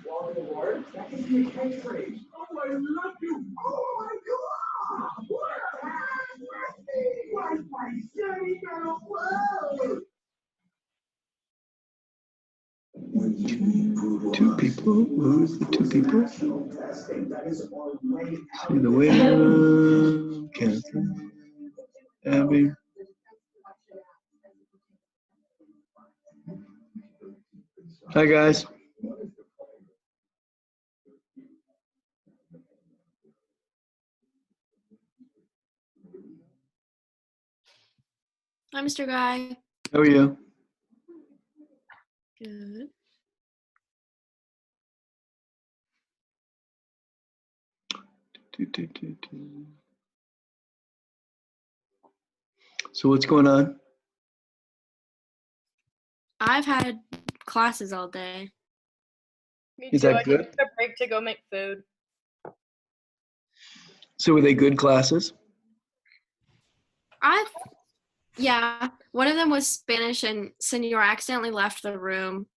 Welcome aboard. That can be a catchphrase. Oh, I love you. Oh, my God. What my shiny girl. Whoa. Two people. Who's the two people? See the winner. Catherine. Abby. Hi, guys. Hi, Mr. Guy. How are you? Good. So what's going on? I've had classes all day. Me Is too. that I good? took a break to go make food. So were they good classes? Yeah, one of them was Spanish, and Senor accidentally left the room,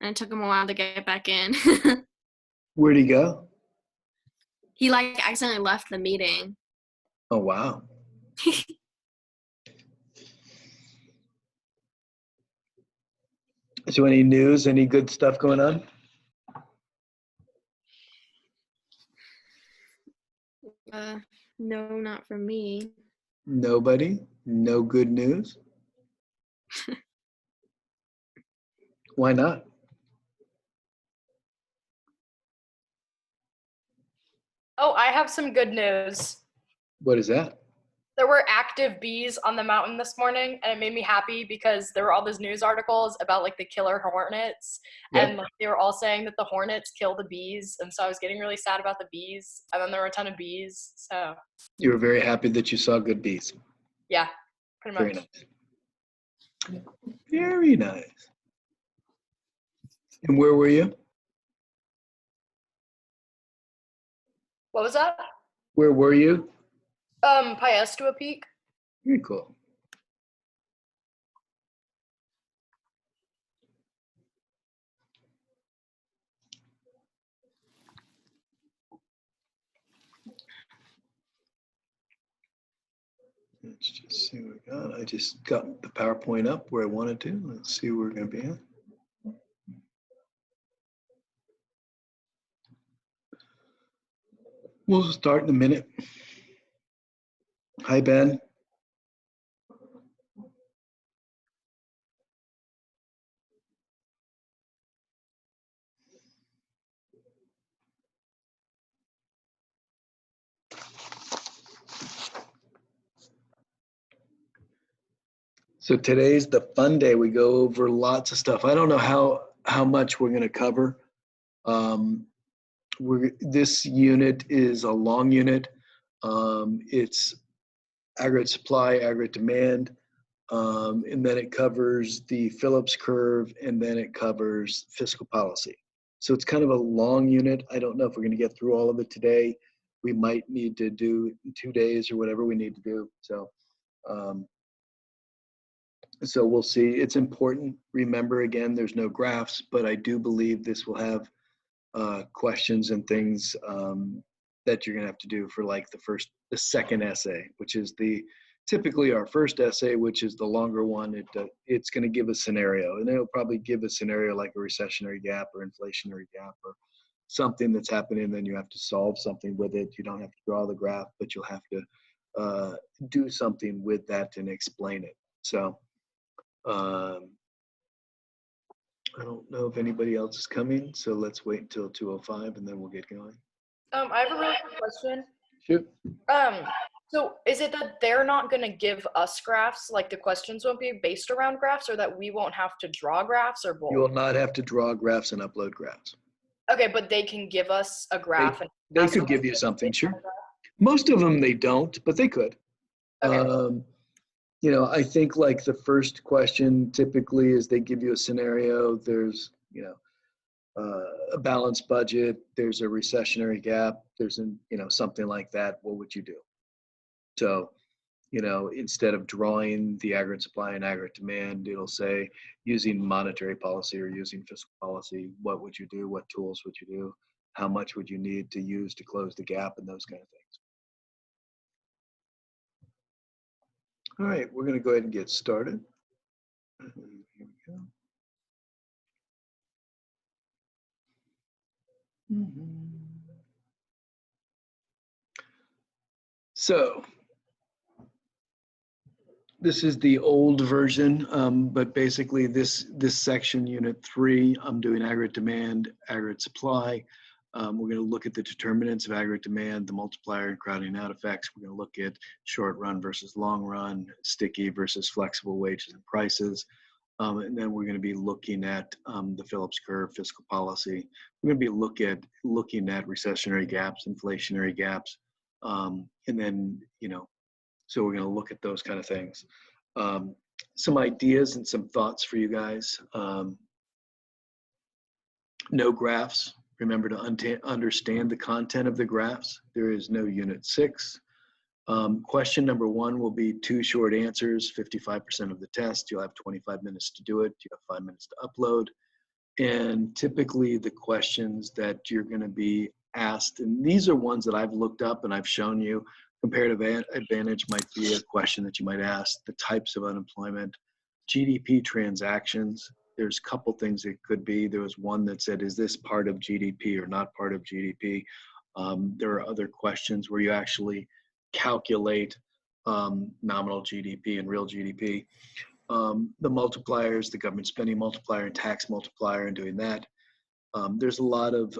and it took him a while to get back in. Where'd he go? He accidentally left the meeting. Oh, wow. So any news, any good stuff going on? No, not for me. Nobody? No good news? Why not? Oh, I have some good news. What is that? There were active bees on the mountain this morning, and it made me happy because there were all those news articles about the killer hornets, Yep. and they were all saying that the hornets kill the bees, and so I was getting really sad about the bees, and then there were a ton of bees, so You were very happy that you saw good bees. yeah, pretty much. Very nice. Very nice. And where were you? What was that? Where were you? Paestua Peak. Very cool. Let's just see what we got. I just got the PowerPoint up where I wanted to. Let's see where we're going to be at. We'll start in a minute. Hi, Ben. So today's the fun day. We go over lots of stuff. I don't know how much we're going to cover. This unit is a long unit. It's aggregate supply, aggregate demand, and then it covers the Phillips curve, and then it covers fiscal policy. So it's kind of a long unit. I don't know if we're going to get through all of it today. We might need to do 2 days or whatever we need to do. So we'll see. It's important. Remember, again, there's no graphs, but I do believe this will have questions and things that you're going to have to do for the second essay, which is typically our first essay, which is the longer one. It's going to give a scenario, and it'll probably give a scenario like a recessionary gap or inflationary gap or something that's happening. Then you have to solve something with it. You don't have to draw the graph, but you'll have to do something with that and explain it. So I don't know if anybody else is coming, so let's wait until 2:05 and then we'll get going. I have a really quick question. Shoot. So is it that they're not going to give us graphs, like the questions won't be based around graphs, or that we won't have to draw graphs, or both? You will not have to draw graphs and upload graphs. Okay, but they can give us a graph. They could give you something, sure. Most of them they don't, but they could. Okay. I think the first question typically is they give you a scenario. There's, a balanced budget. There's a recessionary gap. There's something like that. What would you do? So, you know, instead of drawing the aggregate supply and aggregate demand, it'll say using monetary policy or using fiscal policy, what would you do? What tools would you do? How much would you need to use to close the gap and those kind of things. All right, we're going to go ahead and get started. Here we go. So this is the old version, but basically this section, unit 3, I'm doing aggregate demand, aggregate supply. We're going to look at the determinants of aggregate demand, the multiplier and crowding out effects. We're going to look at short run versus long run, sticky versus flexible wages and prices. And then we're going to be looking at the Phillips Curve, fiscal policy. We're going to be looking at recessionary gaps, inflationary gaps, and then, you know, so we're going to look at those kind of things. Some ideas and some thoughts for you guys. No graphs. Remember to understand the content of the graphs. There is no unit 6. Question number 1 will be 2 short answers, 55% of the test. You'll have 25 minutes to do it. You have 5 minutes to upload. And typically the questions that you're going to be asked, and these are ones that I've looked up and I've shown you. Comparative advantage might be a question that you might ask. The types of unemployment, GDP transactions. There's a couple things it could be. There was one that said, is this part of GDP or not part of GDP? There are other questions where you actually calculate nominal GDP and real GDP. The multipliers, the government spending multiplier and tax multiplier, and doing that. There's a lot of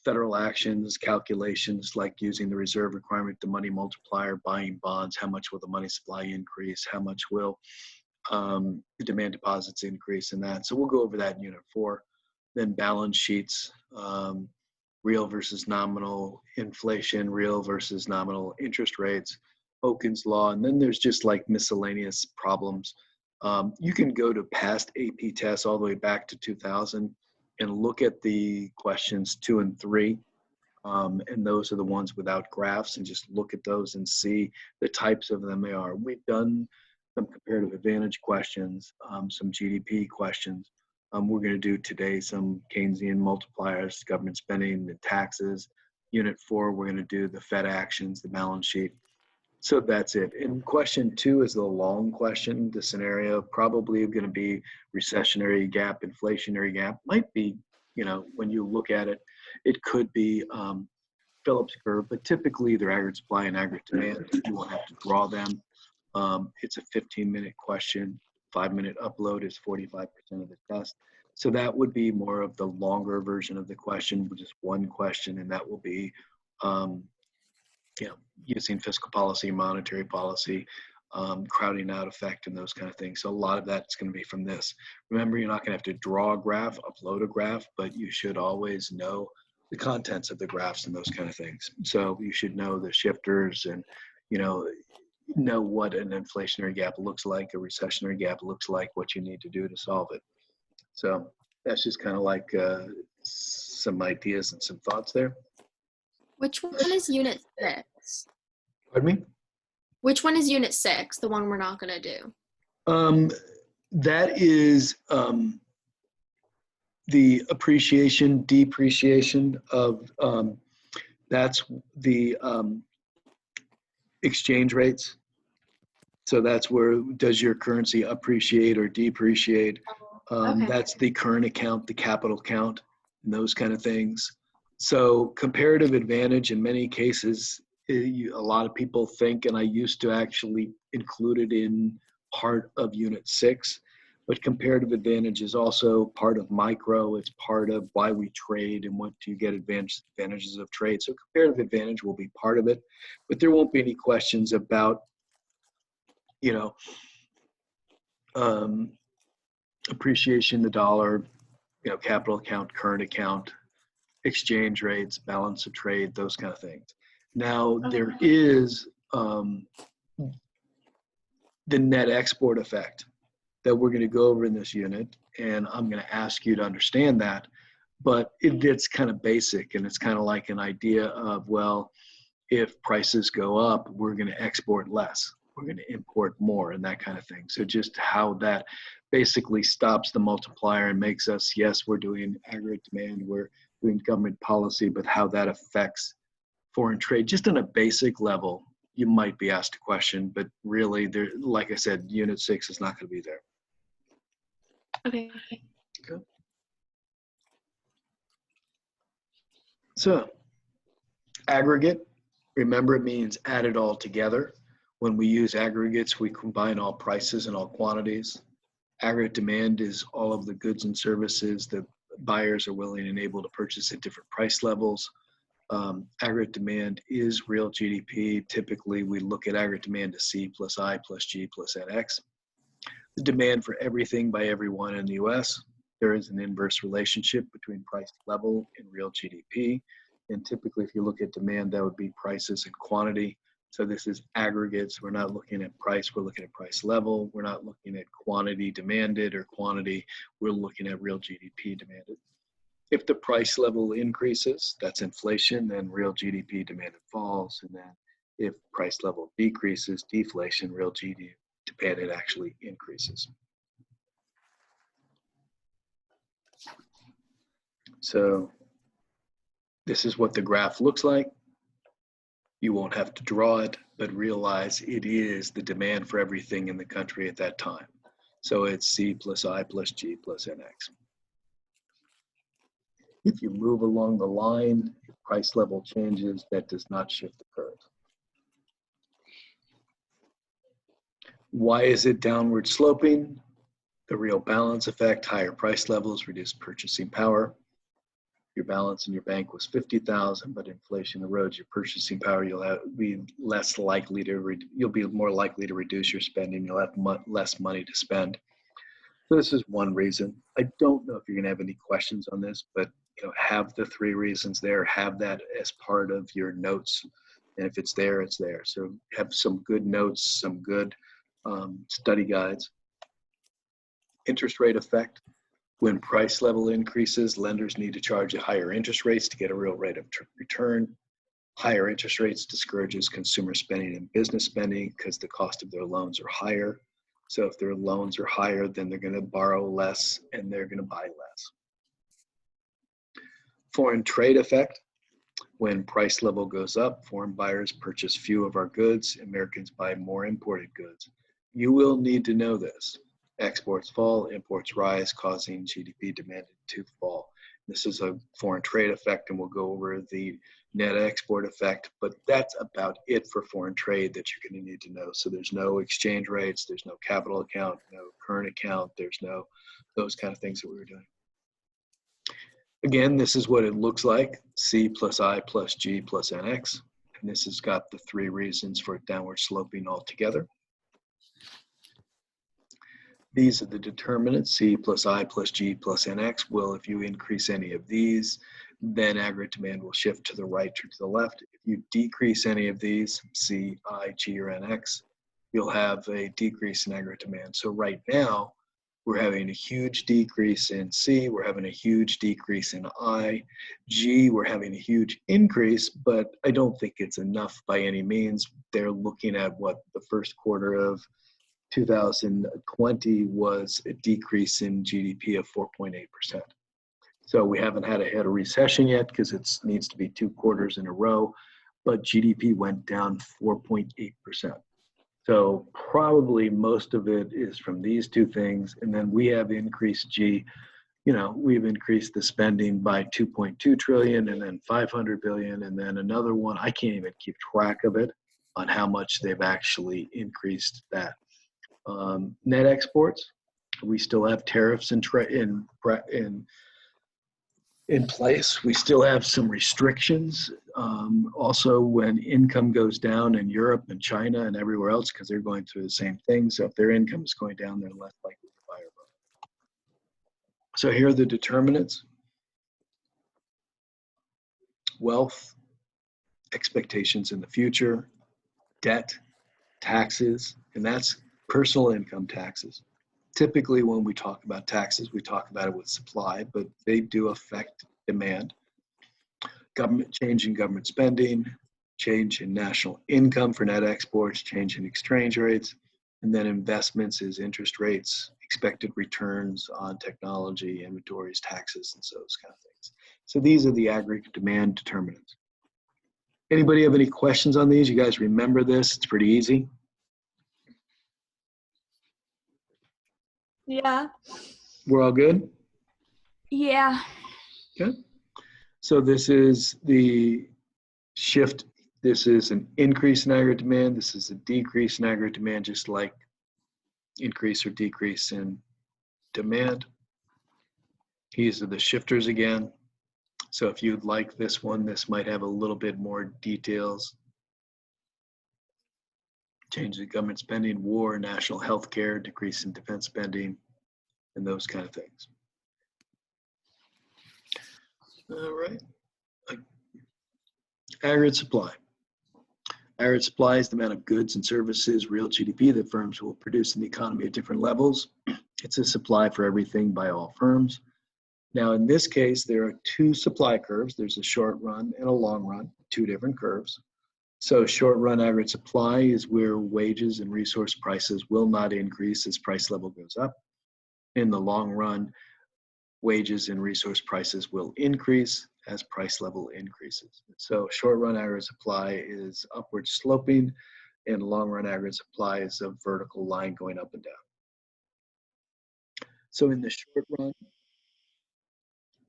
federal actions, calculations like using the reserve requirement, the money multiplier, buying bonds, how much will the money supply increase, how much will the demand deposits increase in that. So we'll go over that in unit 4. Then balance sheets, real versus nominal inflation, real versus nominal interest rates, Oken's law, and then there's just like miscellaneous problems. You can go to past AP tests all the way back to 2000 and look at the questions 2 and 3. And those are the ones without graphs, and just look at those and see the types of them they are. We've done some comparative advantage questions, some GDP questions. We're going to do today some Keynesian multipliers, government spending, the taxes. Unit 4, we're going to do the Fed actions, the balance sheet. So that's it. And question 2 is the long question. The scenario probably going to be recessionary gap, inflationary gap. Might be, you know, when you look at it, it could be Phillips curve, but typically they're aggregate supply and aggregate demand. You won't have to draw them. It's a 15-minute question. 5-minute upload is 45% of the test. So that would be more of the longer version of the question, which is one question, and that will be you know, using fiscal policy, monetary policy, crowding out effect, and those kind of things. So a lot of that's going to be from this. Remember, you're not going to have to draw a graph, upload a graph, but you should always know the contents of the graphs and those kind of things. So you should know the shifters and, you know what an inflationary gap looks like, a recessionary gap looks like, what you need to do to solve it. So that's just kind of like some ideas and some thoughts there. Which one is unit 6? Pardon me? Which one is unit 6, the one we're not going to do? That is the appreciation, depreciation of, that's the exchange rates. So that's where, does your currency appreciate or depreciate? Okay. That's the current account, the capital count, and those kind of things. So comparative advantage in many cases, a lot of people think, and I used to actually include it in part of unit 6, but comparative advantage is also part of micro. It's part of why we trade and what do you get advantages of trade. So comparative advantage will be part of it, but there won't be any questions about, you know, appreciation, the dollar, you know, capital account, current account, exchange rates, balance of trade, those kind of things. Now, there is the net export effect that we're going to go over in this unit, and I'm going to ask you to understand that, but it's kind of basic, and it's kind of like an idea of, well, if prices go up, we're going to export less, we're going to import more and that kind of thing. So just how that basically stops the multiplier and makes us, yes, we're doing aggregate demand, we're doing government policy, but how that affects foreign trade, just on a basic level, you might be asked a question, but really, there, like I said, Unit 6 is not going to be there. Okay. Okay. So, aggregate, remember it means add it all together. When we use aggregates, we combine all prices and all quantities. Aggregate demand is all of the goods and services that buyers are willing and able to purchase at different price levels. Aggregate demand is real GDP. Typically, we look at aggregate demand as C plus I plus G plus NX. The demand for everything by everyone in the US, there is an inverse relationship between price level and real GDP. And typically, if you look at demand, that would be prices and quantity. So this is aggregates. We're not looking at price. We're looking at price level. We're not looking at quantity demanded or quantity. We're looking at real GDP demanded. If the price level increases, that's inflation, then real GDP demanded falls. And then if price level decreases, deflation, real GDP demanded actually increases. So this is what the graph looks like. You won't have to draw it, but realize it is the demand for everything in the country at that time. So it's C plus I plus G plus NX. If you move along the line, if price level changes, that does not shift the curve. Why is it downward sloping? The real balance effect, higher price levels reduce purchasing power. Your balance in your bank was 50,000, but inflation erodes your purchasing power. You'll be less likely to, you'll be more likely to reduce your spending. You'll have less money to spend. So this is one reason. I don't know if you're gonna have any questions on this, but have the 3 reasons there, have that as part of your notes. And if it's there, it's there. So have some good notes, some good study guides. Interest rate effect. When price level increases, lenders need to charge higher interest rates to get a real rate of return. Higher interest rates discourages consumer spending and business spending because the cost of their loans are higher. So if their loans are higher, then they're going to borrow less and they're going to buy less. Foreign trade effect. When price level goes up, foreign buyers purchase few of our goods. Americans buy more imported goods. You will need to know this. Exports fall, imports rise, causing GDP demand to fall. This is a foreign trade effect, and we'll go over the net export effect, but that's about it for foreign trade that you're going to need to know. So there's no exchange rates, there's no capital account, no current account, there's no those kind of things that we were doing. Again, this is what it looks like, C plus I plus G plus NX, and this has got the 3 reasons for downward sloping altogether. These are the determinants, C plus I plus G plus NX. Well, if you increase any of these, then aggregate demand will shift to the right or to the left. If you decrease any of these, C, I, G, or NX, you'll have a decrease in aggregate demand. So right now, we're having a huge decrease in C, we're having a huge decrease in I. G, we're having a huge increase, but I don't think it's enough by any means. They're looking at what the first quarter of 2020 was a decrease in GDP of 4.8%. So we haven't had a recession yet because it needs to be 2 quarters in a row, but GDP went down 4.8%. So probably most of it is from these 2 things. And then we have increased G, we've increased the spending by 2.2 trillion and then 500 billion. And then another one, I can't even keep track of it on how much they've actually increased that. Net exports, we still have tariffs in place. We still have some restrictions. Also, when income goes down in Europe and China and everywhere else, because they're going through the same thing. So if their income is going down, they're less likely to buy or buy. So here are the determinants. Wealth, expectations in the future, debt, taxes, and that's personal income taxes. Typically, when we talk about taxes, we talk about it with supply, but they do affect demand. Change in government spending, change in national income for net exports, change in exchange rates, and then investments is interest rates, expected returns on technology, inventories, taxes, and so those kind of things. So these are the aggregate demand determinants. Anybody have any questions on these? You guys remember this? It's pretty easy. Yeah. We're all good? Yeah. Okay. So this is the shift. This is an increase in aggregate demand. This is a decrease in aggregate demand, just like increase or decrease in demand. These are the shifters again. So if you'd like this one, this might have a little bit more details. Change in government spending, war, national health care, decrease in defense spending, and those kind of things. All right. Aggregate supply. Aggregate supply is the amount of goods and services, real GDP, that firms will produce in the economy at different levels. It's a supply for everything by all firms. Now, in this case, there are two supply curves. There's a short run and a long run, two different curves. So short run aggregate supply is where wages and resource prices will not increase as price level goes up. In the long run, wages and resource prices will increase as price level increases. So short run aggregate supply is upward sloping, and long run aggregate supply is a vertical line going up and down. So in the short run,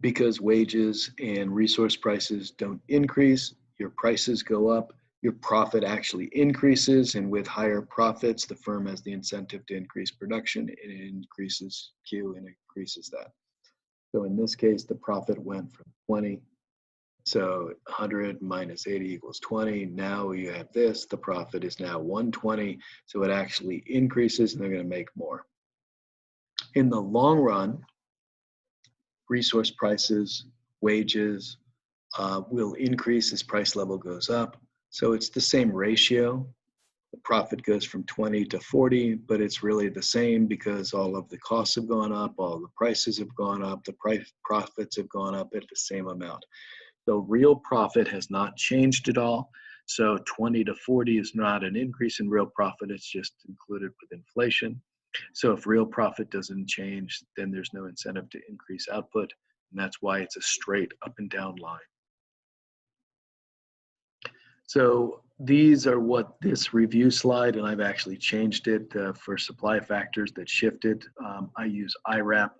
because wages and resource prices don't increase, your prices go up, your profit actually increases, and with higher profits, the firm has the incentive to increase production, and it increases Q and increases that. So in this case, the profit went from 20. So 100 minus 80 equals 20. Now you have this, the profit is now 120. So it actually increases and they're going to make more. In the long run, resource prices, wages will increase as price level goes up. So it's the same ratio. The profit goes from 20 to 40, but it's really the same because all of the costs have gone up, all the prices have gone up, the profits have gone up at the same amount. So real profit has not changed at all. So 20 to 40 is not an increase in real profit, it's just included with inflation. So if real profit doesn't change, then there's no incentive to increase output, and that's why it's a straight up and down line. So these are what this review slide, and I've actually changed it for supply factors that shifted. I use IRAP,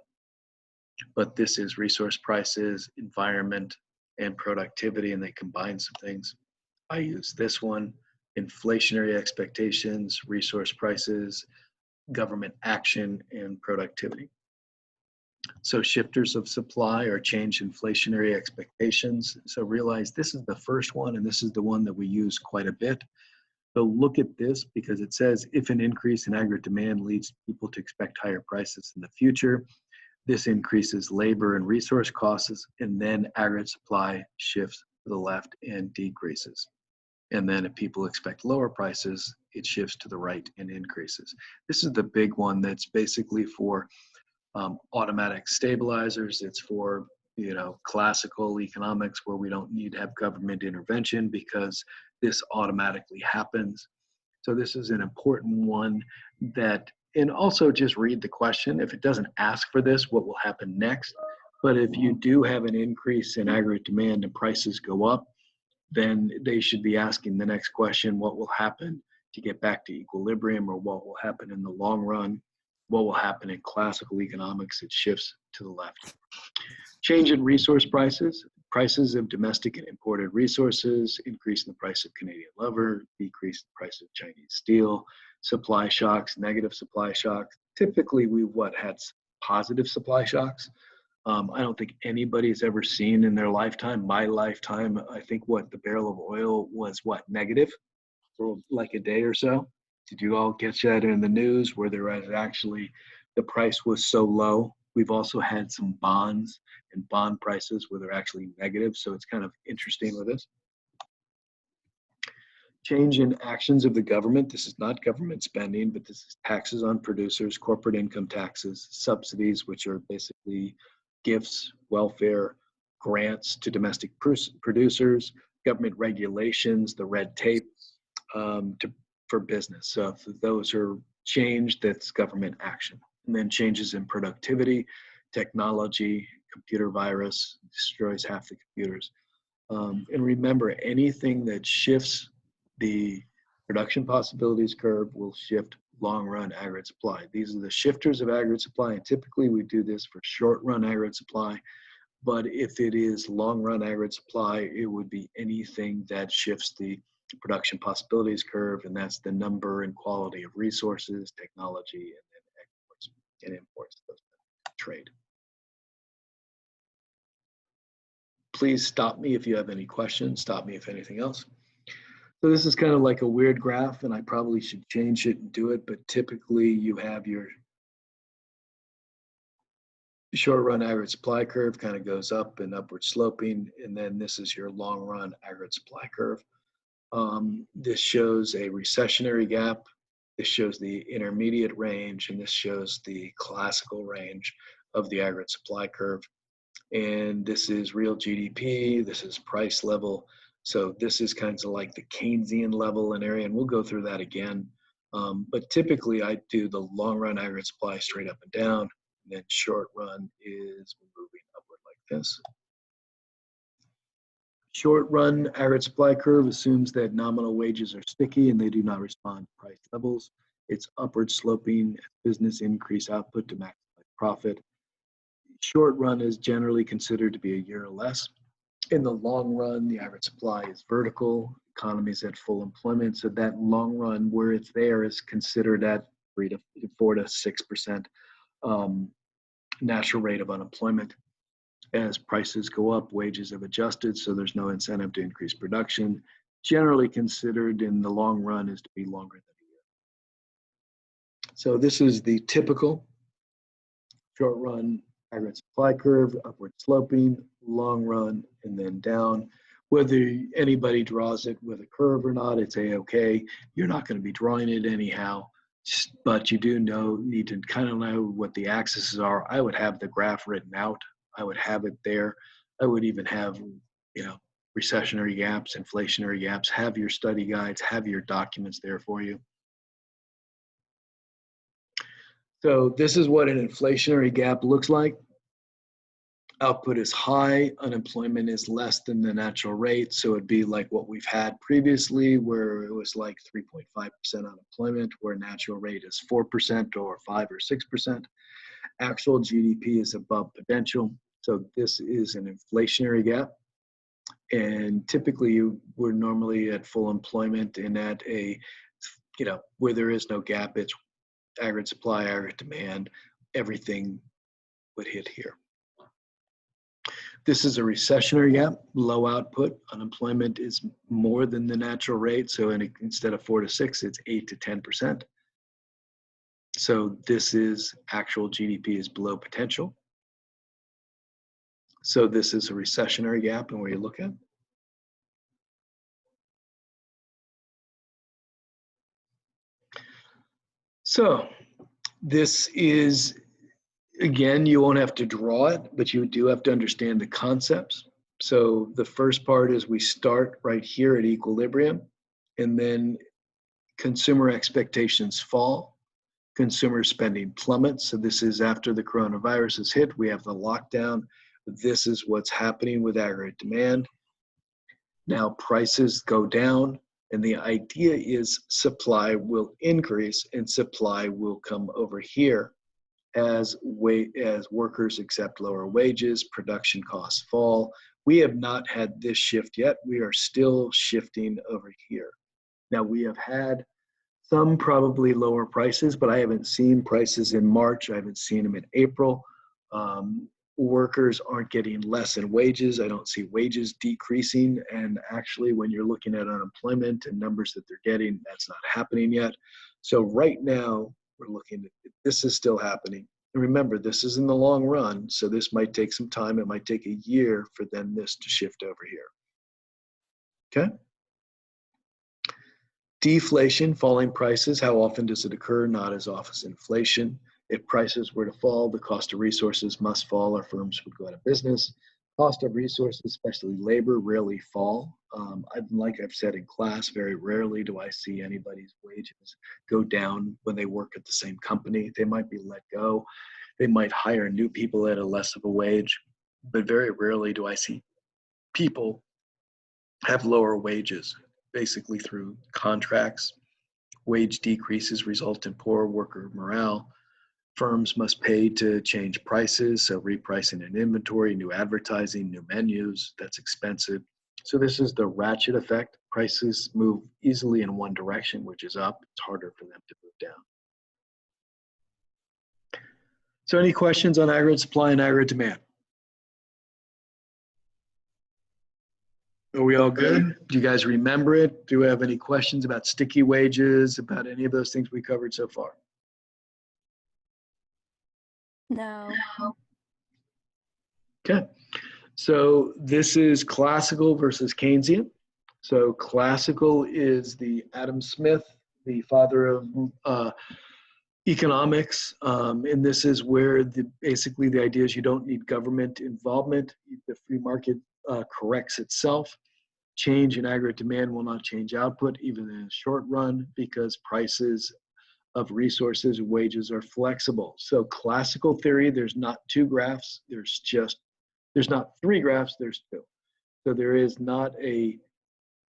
but this is resource prices, environment, and productivity, and they combine some things. I use this one, inflationary expectations, resource prices, government action, and productivity. So shifters of supply are change inflationary expectations. So realize this is the first one, and this is the one that we use quite a bit. So look at this because it says if an increase in aggregate demand leads people to expect higher prices in the future, this increases labor and resource costs, and then aggregate supply shifts to the left and decreases. And then if people expect lower prices, it shifts to the right and increases. This is the big one that's basically for automatic stabilizers. It's for, you know, classical economics where we don't need to have government intervention because this automatically happens. So this is an important one that, and also just read the question. If it doesn't ask for this, what will happen next? But if you do have an increase in aggregate demand and prices go up, then they should be asking the next question, what will happen to get back to equilibrium, or what will happen in the long run? What will happen in classical economics? It shifts to the left. Change in resource prices. Prices of domestic and imported resources, increase in the price of Canadian lumber, decrease in the price of Chinese steel, supply shocks, negative supply shocks. Typically, we've had positive supply shocks. I don't think anybody's ever seen in their lifetime, my lifetime, I think the barrel of oil was negative for like a day or so. Did you all catch that in the news where there was actually, the price was so low? We've also had some bonds and bond prices where they're actually negative. So it's kind of interesting with this. Change in actions of the government. This is not government spending, but this is taxes on producers, corporate income taxes, subsidies, which are basically gifts, welfare, grants to domestic producers, government regulations, the red tape for business. So if those are changed, that's government action. And then changes in productivity, technology, computer virus destroys half the computers. And remember, anything that shifts the production possibilities curve will shift long-run aggregate supply. These are the shifters of aggregate supply, and typically we do this for short-run aggregate supply. But if it is long-run aggregate supply, it would be anything that shifts the production possibilities curve, and that's the number and quality of resources, technology, and then exports and imports, trade. Please stop me if you have any questions. Stop me if anything else. So this is kind of like a weird graph, and I probably should change it and do it, but typically you have your short run aggregate supply curve kind of goes up and upward sloping, and then this is your long run aggregate supply curve. This shows a recessionary gap. This shows the intermediate range, and this shows the classical range of the aggregate supply curve. And this is real GDP, this is price level. So this is kind of like the Keynesian level and area, and we'll go through that again. But typically I do the long run aggregate supply straight up and down, and then short run is moving upward like this. Short run aggregate supply curve assumes that nominal wages are sticky and they do not respond to price levels. It's upward sloping as business increase output to maximize profit. Short run is generally considered to be a year or less. In the long run, the average supply is vertical, economies at full employment. So that long run where it's there is considered at 4 to 6% natural rate of unemployment. As prices go up, wages have adjusted, so there's no incentive to increase production. Generally considered in the long run is to be longer than a year. So this is the typical short run aggregate supply curve, upward sloping, long run, and then down. Whether anybody draws it with a curve or not, it's a-okay. You're not going to be drawing it anyhow, but you do need to kind of know what the axes are. I would have the graph written out. I would have it there. I would even have, recessionary gaps, inflationary gaps, have your study guides, have your documents there for you. So this is what an inflationary gap looks like. Output is high, unemployment is less than the natural rate. So it'd be like what we've had previously, where it was like 3.5% unemployment, where natural rate is 4% or 5 or 6%. Actual GDP is above potential. So this is an inflationary gap. And typically we're normally at full employment, and at a, where there is no gap, it's aggregate supply, aggregate demand, everything would hit here. This is a recessionary gap, low output, unemployment is more than the natural rate. So instead of 4 to 6, it's 8 to 10%. So this is actual GDP is below potential. So this is a recessionary gap, and where you look at. So this is, again, you won't have to draw it, but you do have to understand the concepts. So the first part is we start right here at equilibrium, and then consumer expectations fall. Consumer spending plummets. So this is after the coronavirus has hit. We have the lockdown. This is what's happening with aggregate demand. Now prices go down, and the idea is supply will increase and supply will come over here as workers accept lower wages, production costs fall. We have not had this shift yet. We are still shifting over here. Now we have had some probably lower prices, but I haven't seen prices in March. I haven't seen them in April. Workers aren't getting less in wages. I don't see wages decreasing. And actually, when you're looking at unemployment and numbers that they're getting, that's not happening yet. So right now, we're looking at, this is still happening. And remember, this is in the long run, so this might take some time. It might take a year for then this to shift over here. Okay? Deflation, falling prices. How often does it occur? Not as often as inflation. If prices were to fall, the cost of resources must fall, or firms would go out of business. Cost of resources, especially labor, rarely fall. Like I've said in class, very rarely do I see anybody's wages go down when they work at the same company. They might be let go. They might hire new people at a less of a wage, but very rarely do I see people have lower wages, basically through contracts. Wage decreases result in poor worker morale. Firms must pay to change prices, so repricing an inventory, new advertising, new menus, that's expensive. So this is the ratchet effect. Prices move easily in one direction, which is up. It's harder for them to move down. So any questions on aggregate supply and aggregate demand? Are we all good? Do you guys remember it? Do we have any questions about sticky wages, about any of those things we covered so far? No. Okay, so this is classical versus Keynesian. So classical is the Adam Smith, the father of economics, and this is where basically the idea is you don't need government involvement. The free market corrects itself. Change in aggregate demand will not change output, even in the short run, because prices of resources and wages are flexible. So classical theory, there's not two graphs, there's not three graphs, there's two. So there is not a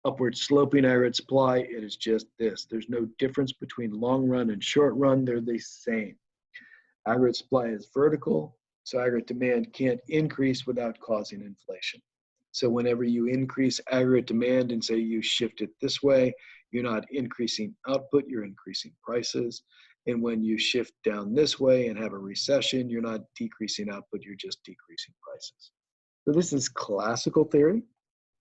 upward sloping aggregate supply, it is just this. There's no difference between long run and short run, they're the same. Aggregate supply is vertical, so aggregate demand can't increase without causing inflation. So whenever you increase aggregate demand and say you shift it this way, you're not increasing output, you're increasing prices. And when you shift down this way and have a recession, you're not decreasing output, you're just decreasing prices. So this is classical theory.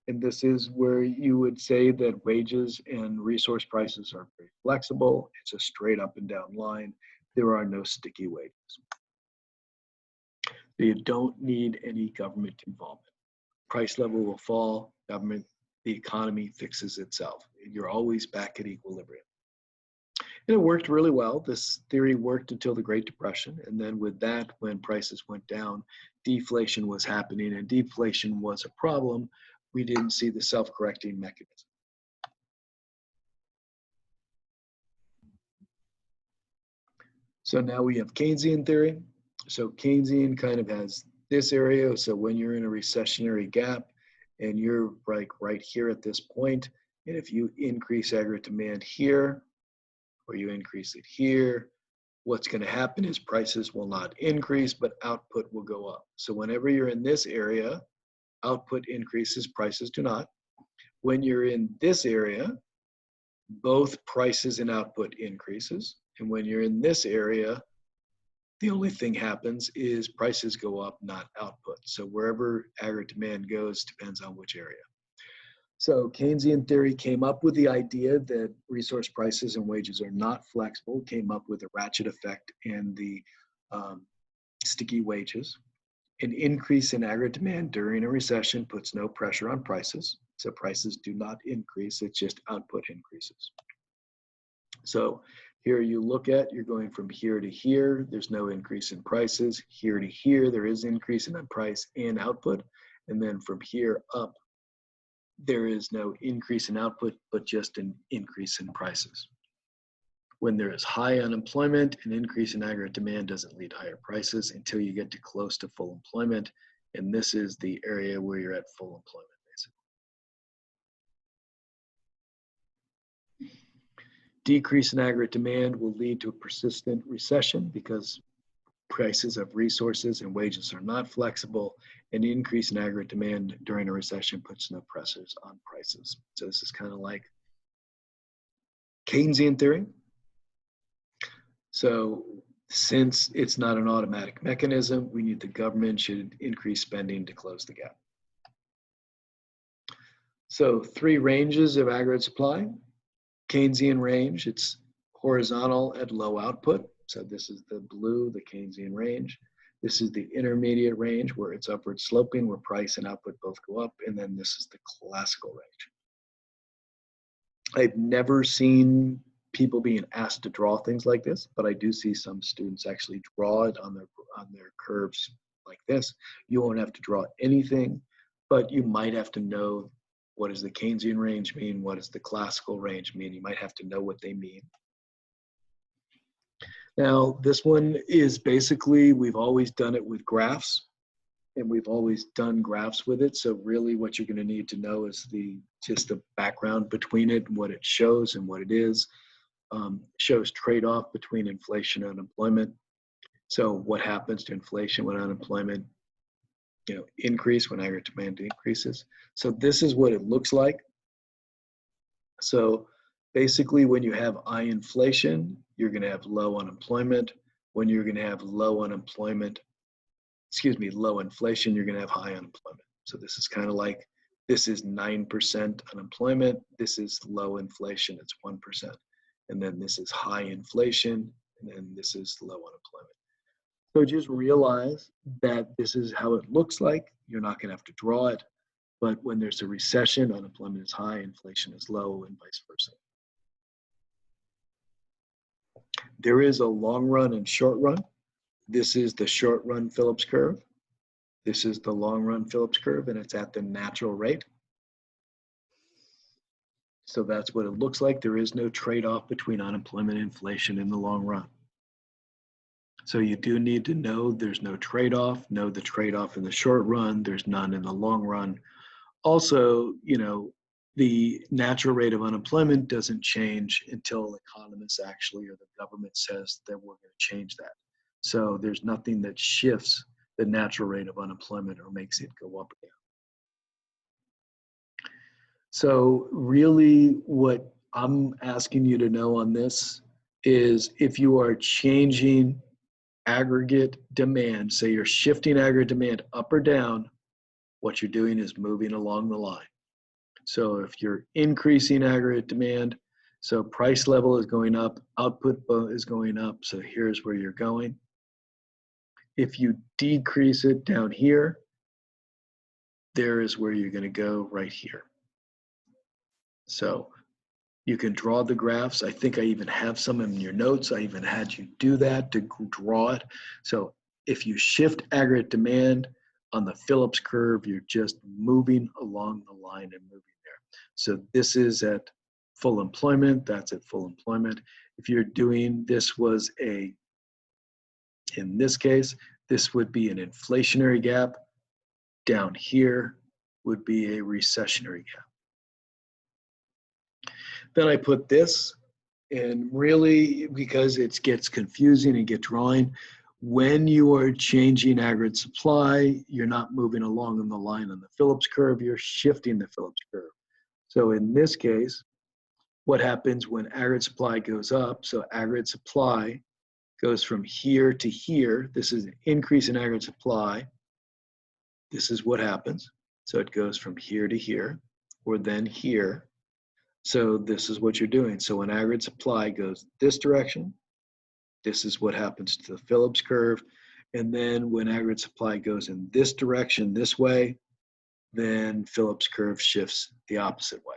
And this is where you would say that wages and resource prices are very flexible. It's a straight up and down line. There are no sticky wages. So you don't need any government involvement. Price level will fall, government, the economy fixes itself. You're always back at equilibrium. And it worked really well. This theory worked until the Great Depression. And then with that, when prices went down, deflation was happening, and deflation was a problem. We didn't see the self-correcting mechanism. So now we have Keynesian theory. So Keynesian kind of has this area. So when you're in a recessionary gap and you're like right here at this point, and if you increase aggregate demand here, or you increase it here, what's going to happen is prices will not increase, but output will go up. So whenever you're in this area, output increases, prices do not. When you're in this area, both prices and output increases. And when you're in this area, the only thing happens is prices go up, not output. So wherever aggregate demand goes depends on which area. So Keynesian theory came up with the idea that resource prices and wages are not flexible, came up with the ratchet effect and the sticky wages. An increase in aggregate demand during a recession puts no pressure on prices. So prices do not increase, it's just output increases. So here you look at, you're going from here to here, there's no increase in prices. Here to here, there is increase in price and output. And then from here up, there is no increase in output, but just an increase in prices. When there is high unemployment, an increase in aggregate demand doesn't lead to higher prices until you get to close to full employment. And this is the area where you're at full employment, basically. Decrease in aggregate demand will lead to a persistent recession because prices of resources and wages are not flexible. An increase in aggregate demand during a recession puts no pressures on prices. So this is kind of like Keynesian theory. So since it's not an automatic mechanism, we need the government should increase spending to close the gap. So three ranges of aggregate supply. Keynesian range, it's horizontal at low output. So this is the blue, the Keynesian range. This is the intermediate range where it's upward sloping, where price and output both go up. And then this is the classical range. I've never seen people being asked to draw things like this, but I do see some students actually draw it on their curves like this. You won't have to draw anything, but you might have to know what does the Keynesian range mean? What does the classical range mean? You might have to know what they mean. Now, this one is basically, we've always done it with graphs, and we've always done graphs with it. So really what you're going to need to know is just the background between it and what it shows and what it is. Shows trade-off between inflation and unemployment. So what happens to inflation when unemployment increase, when aggregate demand increases. So this is what it looks like. So basically when you have high inflation, you're going to have low unemployment. When you're going to have low inflation, you're going to have high unemployment. So this is kind of like, this is 9% unemployment. This is low inflation, it's 1%. And then this is high inflation, and then this is low unemployment. So just realize that this is how it looks like. You're not going to have to draw it, but when there's a recession, unemployment is high, inflation is low, and vice versa. There is a long run and short run. This is the short run Phillips curve. This is the long run Phillips curve, and it's at the natural rate. So that's what it looks like. There is no trade-off between unemployment and inflation in the long run. So you do need to know there's no trade-off. Know the trade-off in the short run. There's none in the long run. Also, the natural rate of unemployment doesn't change until economists actually, or the government says that we're going to change that. So there's nothing that shifts the natural rate of unemployment or makes it go up or down. So really what I'm asking you to know on this is if you are changing aggregate demand, say you're shifting aggregate demand up or down, what you're doing is moving along the line. So if you're increasing aggregate demand, so price level is going up, output is going up, so here's where you're going. If you decrease it down here, there is where you're going to go right here. So you can draw the graphs. I think I even have some in your notes. I even had you do that to draw it. So if you shift aggregate demand on the Phillips curve, you're just moving along the line and moving there. So this is at full employment, that's at full employment. If you're doing, in this case, this would be an inflationary gap. Down here would be a recessionary gap. Then I put this, and really, because it gets confusing and get drawing, when you are changing aggregate supply, you're not moving along on the line on the Phillips curve, you're shifting the Phillips curve. So in this case, what happens when aggregate supply goes up? So aggregate supply goes from here to here. This is an increase in aggregate supply. This is what happens. So it goes from here to here, or then here. So this is what you're doing. So when aggregate supply goes this direction, this is what happens to the Phillips curve. And then when aggregate supply goes in this direction, this way, then Phillips curve shifts the opposite way.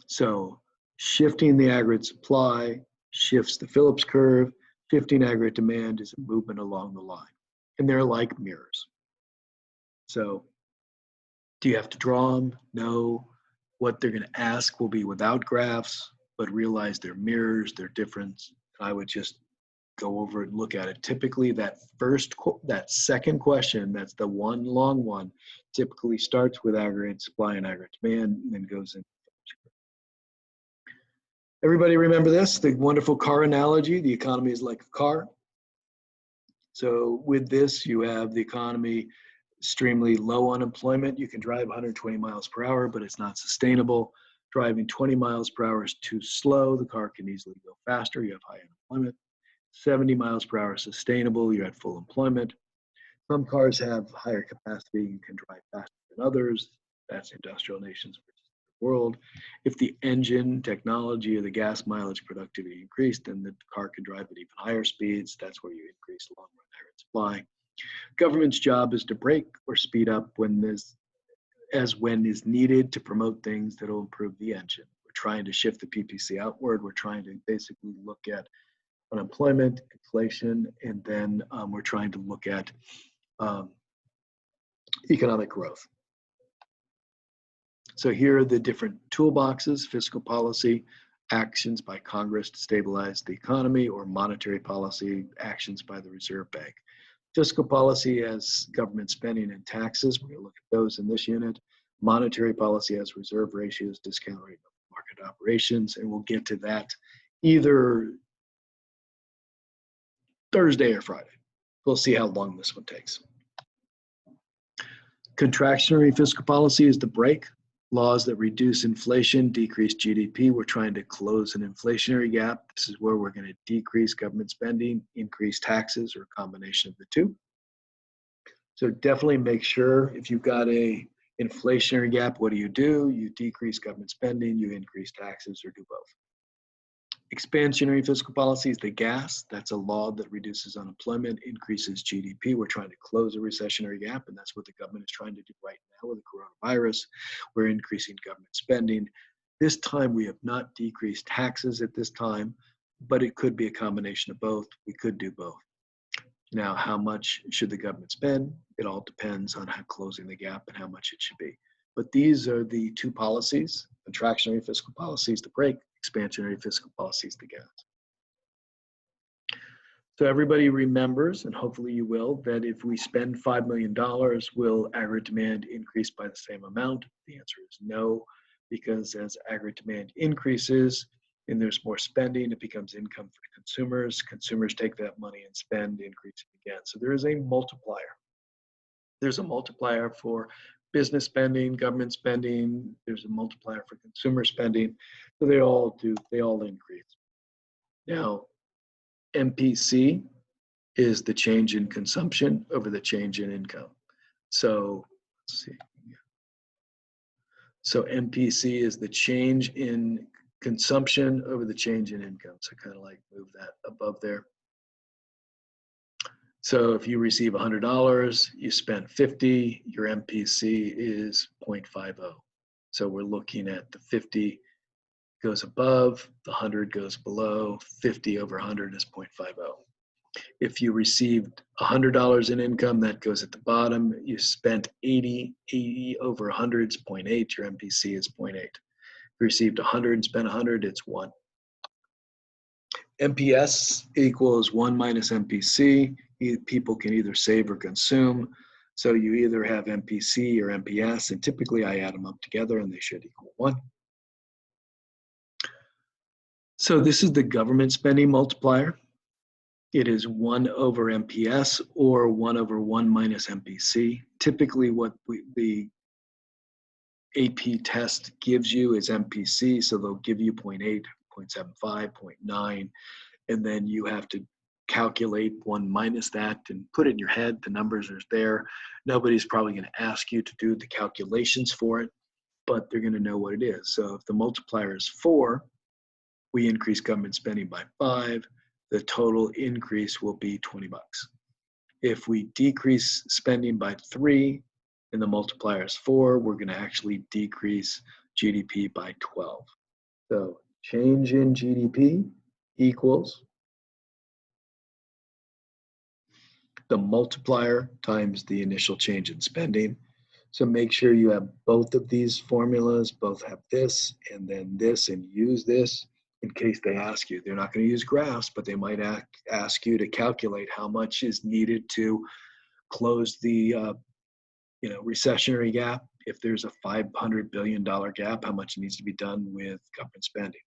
So shifting the aggregate supply shifts the Phillips curve. Shifting aggregate demand is a movement along the line. And they're like mirrors. So do you have to draw them? No. What they're going to ask will be without graphs, but realize they're mirrors, they're different. I would just go over it and look at it. Typically, that second question, that's the one long one, typically starts with aggregate supply and aggregate demand, and then goes in. Everybody remember this, the wonderful car analogy, the economy is like a car. So with this, you have the economy, extremely low unemployment. You can drive 120 miles per hour, but it's not sustainable. Driving 20 miles per hour is too slow. The car can easily go faster. You have high unemployment. 70 miles per hour is sustainable. You're at full employment. Some cars have higher capacity and can drive faster than others. That's industrial nations versus the world. If the engine technology or the gas mileage productivity increased, then the car can drive at even higher speeds. That's where you increase long-run aggregate supply. Government's job is to break or speed up when is needed to promote things that will improve the engine. We're trying to shift the PPC outward. We're trying to basically look at unemployment, inflation, and then we're trying to look at economic growth. So here are the different toolboxes: fiscal policy, actions by Congress to stabilize the economy, or monetary policy, actions by the Reserve Bank. Fiscal policy as government spending and taxes, we're going to look at those in this unit. Monetary policy as reserve ratios, discount rate of market operations, and we'll get to that either Thursday or Friday. We'll see how long this one takes. Contractionary fiscal policy is the break. Laws that reduce inflation, decrease GDP. We're trying to close an inflationary gap. This is where we're going to decrease government spending, increase taxes, or a combination of the two. So definitely make sure if you've got a inflationary gap, what do? You decrease government spending, you increase taxes, or do both. Expansionary fiscal policy is the gas. That's a law that reduces unemployment, increases GDP. We're trying to close a recessionary gap, and that's what the government is trying to do right now with the coronavirus. We're increasing government spending. This time, we have not decreased taxes at this time, but it could be a combination of both. We could do both. Now, how much should the government spend? It all depends on how closing the gap and how much it should be. But these are the two policies: contractionary fiscal policies, the break; expansionary fiscal policies, the gas. So everybody remembers, and hopefully you will, that if we spend $5 million, will aggregate demand increase by the same amount? The answer is no, because as aggregate demand increases and there's more spending, it becomes income for consumers. Consumers take that money and spend, increasing again. So there is a multiplier. There's a multiplier for business spending, government spending. There's a multiplier for consumer spending. So they all increase. Now, MPC is the change in consumption over the change in income. So let's see. So MPC is the change in consumption over the change in income. So kind of like move that above there. So if you receive $100, you spent $50, your MPC is 0.50. So we're looking at the 50 goes above, the 100 goes below, 50 over 100 is 0.50. If you received $100 in income, that goes at the bottom. You spent 80 over 100 is 0.8, your MPC is 0.8. If you received 100 and spent 100, it's 1. MPS equals 1 minus MPC. People can either save or consume. So you either have MPC or MPS, and typically I add them up together and they should equal 1. So this is the government spending multiplier. It is 1 over MPS or 1 over 1 minus MPC. Typically what the AP test gives you is MPC, so they'll give you 0.8, 0.75, 0.9, and then you have to calculate 1 minus that and put it in your head. The numbers are there. Nobody's probably going to ask you to do the calculations for it, but they're going to know what it is. So if the multiplier is 4, we increase government spending by 5, the total increase will be $20. If we decrease spending by 3 and the multiplier is 4, we're going to actually decrease GDP by 12. So change in GDP equals the multiplier times the initial change in spending. So make sure you have both of these formulas, both have this and then this, and use this in case they ask you. They're not going to use graphs, but they might ask you to calculate how much is needed to close the recessionary gap. If there's a $500 billion gap, how much needs to be done with government spending?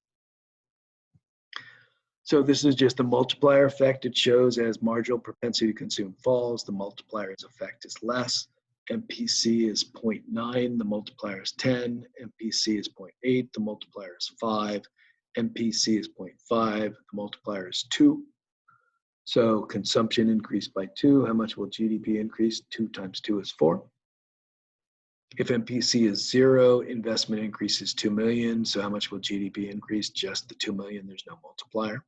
So this is just a multiplier effect. It shows as marginal propensity to consume falls, the multiplier's effect is less. MPC is 0.9, the multiplier is 10. MPC is 0.8, the multiplier is 5. MPC is 0.5, the multiplier is 2. So consumption increased by 2. How much will GDP increase? 2 times 2 is 4. If MPC is 0, investment increases 2 million. So how much will GDP increase? Just the 2 million. There's no multiplier.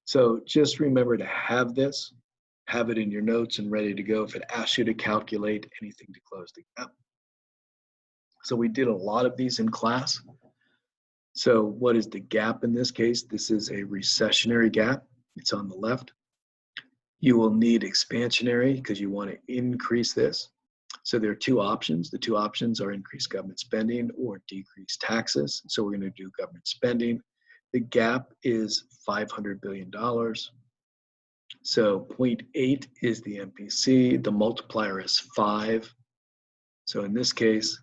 So just remember to have this, have it in your notes and ready to go if it asks you to calculate anything to close the gap. So we did a lot of these in class. So what is the gap in this case? This is a recessionary gap. It's on the left. You will need expansionary because you want to increase this. So there are two options. The two options are increase government spending or decrease taxes. So we're going to do government spending. The gap is $500 billion. So 0.8 is the MPC. The multiplier is 5. So in this case,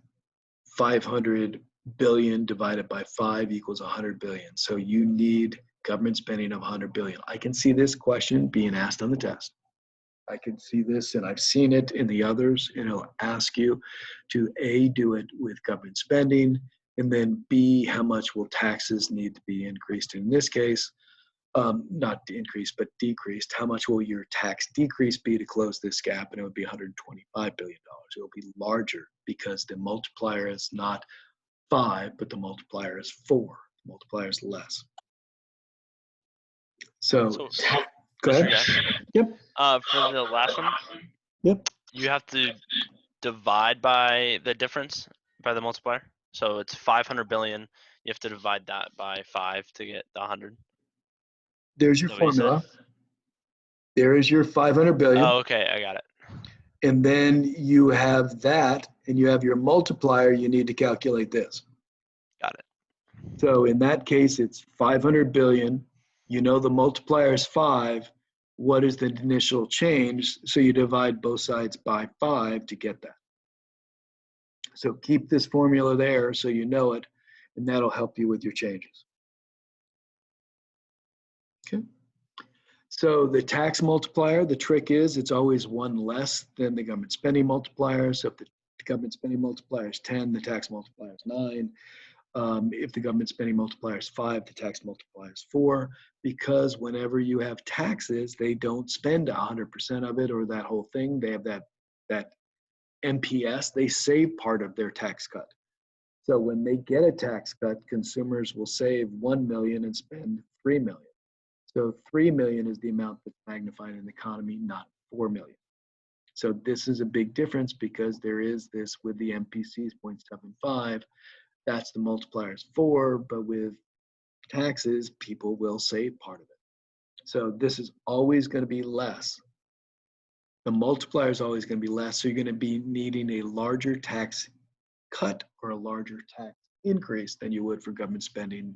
500 billion divided by 5 equals 100 billion. So you need government spending of 100 billion. I can see this question being asked on the test. I can see this, and I've seen it in the others, and it'll ask you to A, do it with government spending, and then B, how much will taxes need to be increased? In this case, not increased, but decreased. How much will your tax decrease be to close this gap? And it would be $125 billion. It will be larger because the multiplier is not 5, but the multiplier is 4. The multiplier is less. So go ahead. Yep. For the last one, Yep. you have to divide by the difference, by the multiplier. So it's 500 billion. You have to divide that by 5 to get the 100. There's your Is that what you said? formula. There is your 500 billion. Oh, okay, I got it. And then you have that, and you have your multiplier. You need to calculate this. Got it. So in that case, it's 500 billion. You know the multiplier is 5. What is the initial change? So you divide both sides by 5 to get that. So keep this formula there so you know it, and that'll help you with your changes. Okay. So the tax multiplier, the trick is it's always 1 less than the government spending multiplier. So if the government spending multiplier is 10, the tax multiplier is 9. If the government spending multiplier is 5, the tax multiplier is 4, because whenever you have taxes, they don't spend 100% of it or that whole thing. They have that MPS, they save part of their tax cut. So when they get a tax cut, consumers will save 1 million and spend 3 million. So 3 million is the amount that's magnified in the economy, not 4 million. So this is a big difference because there is this with the MPCs 0.75. That's the multiplier is 4, but with taxes, people will save part of it. So this is always going to be less. The multiplier is always going to be less, so you're going to be needing a larger tax cut or a larger tax increase than you would for government spending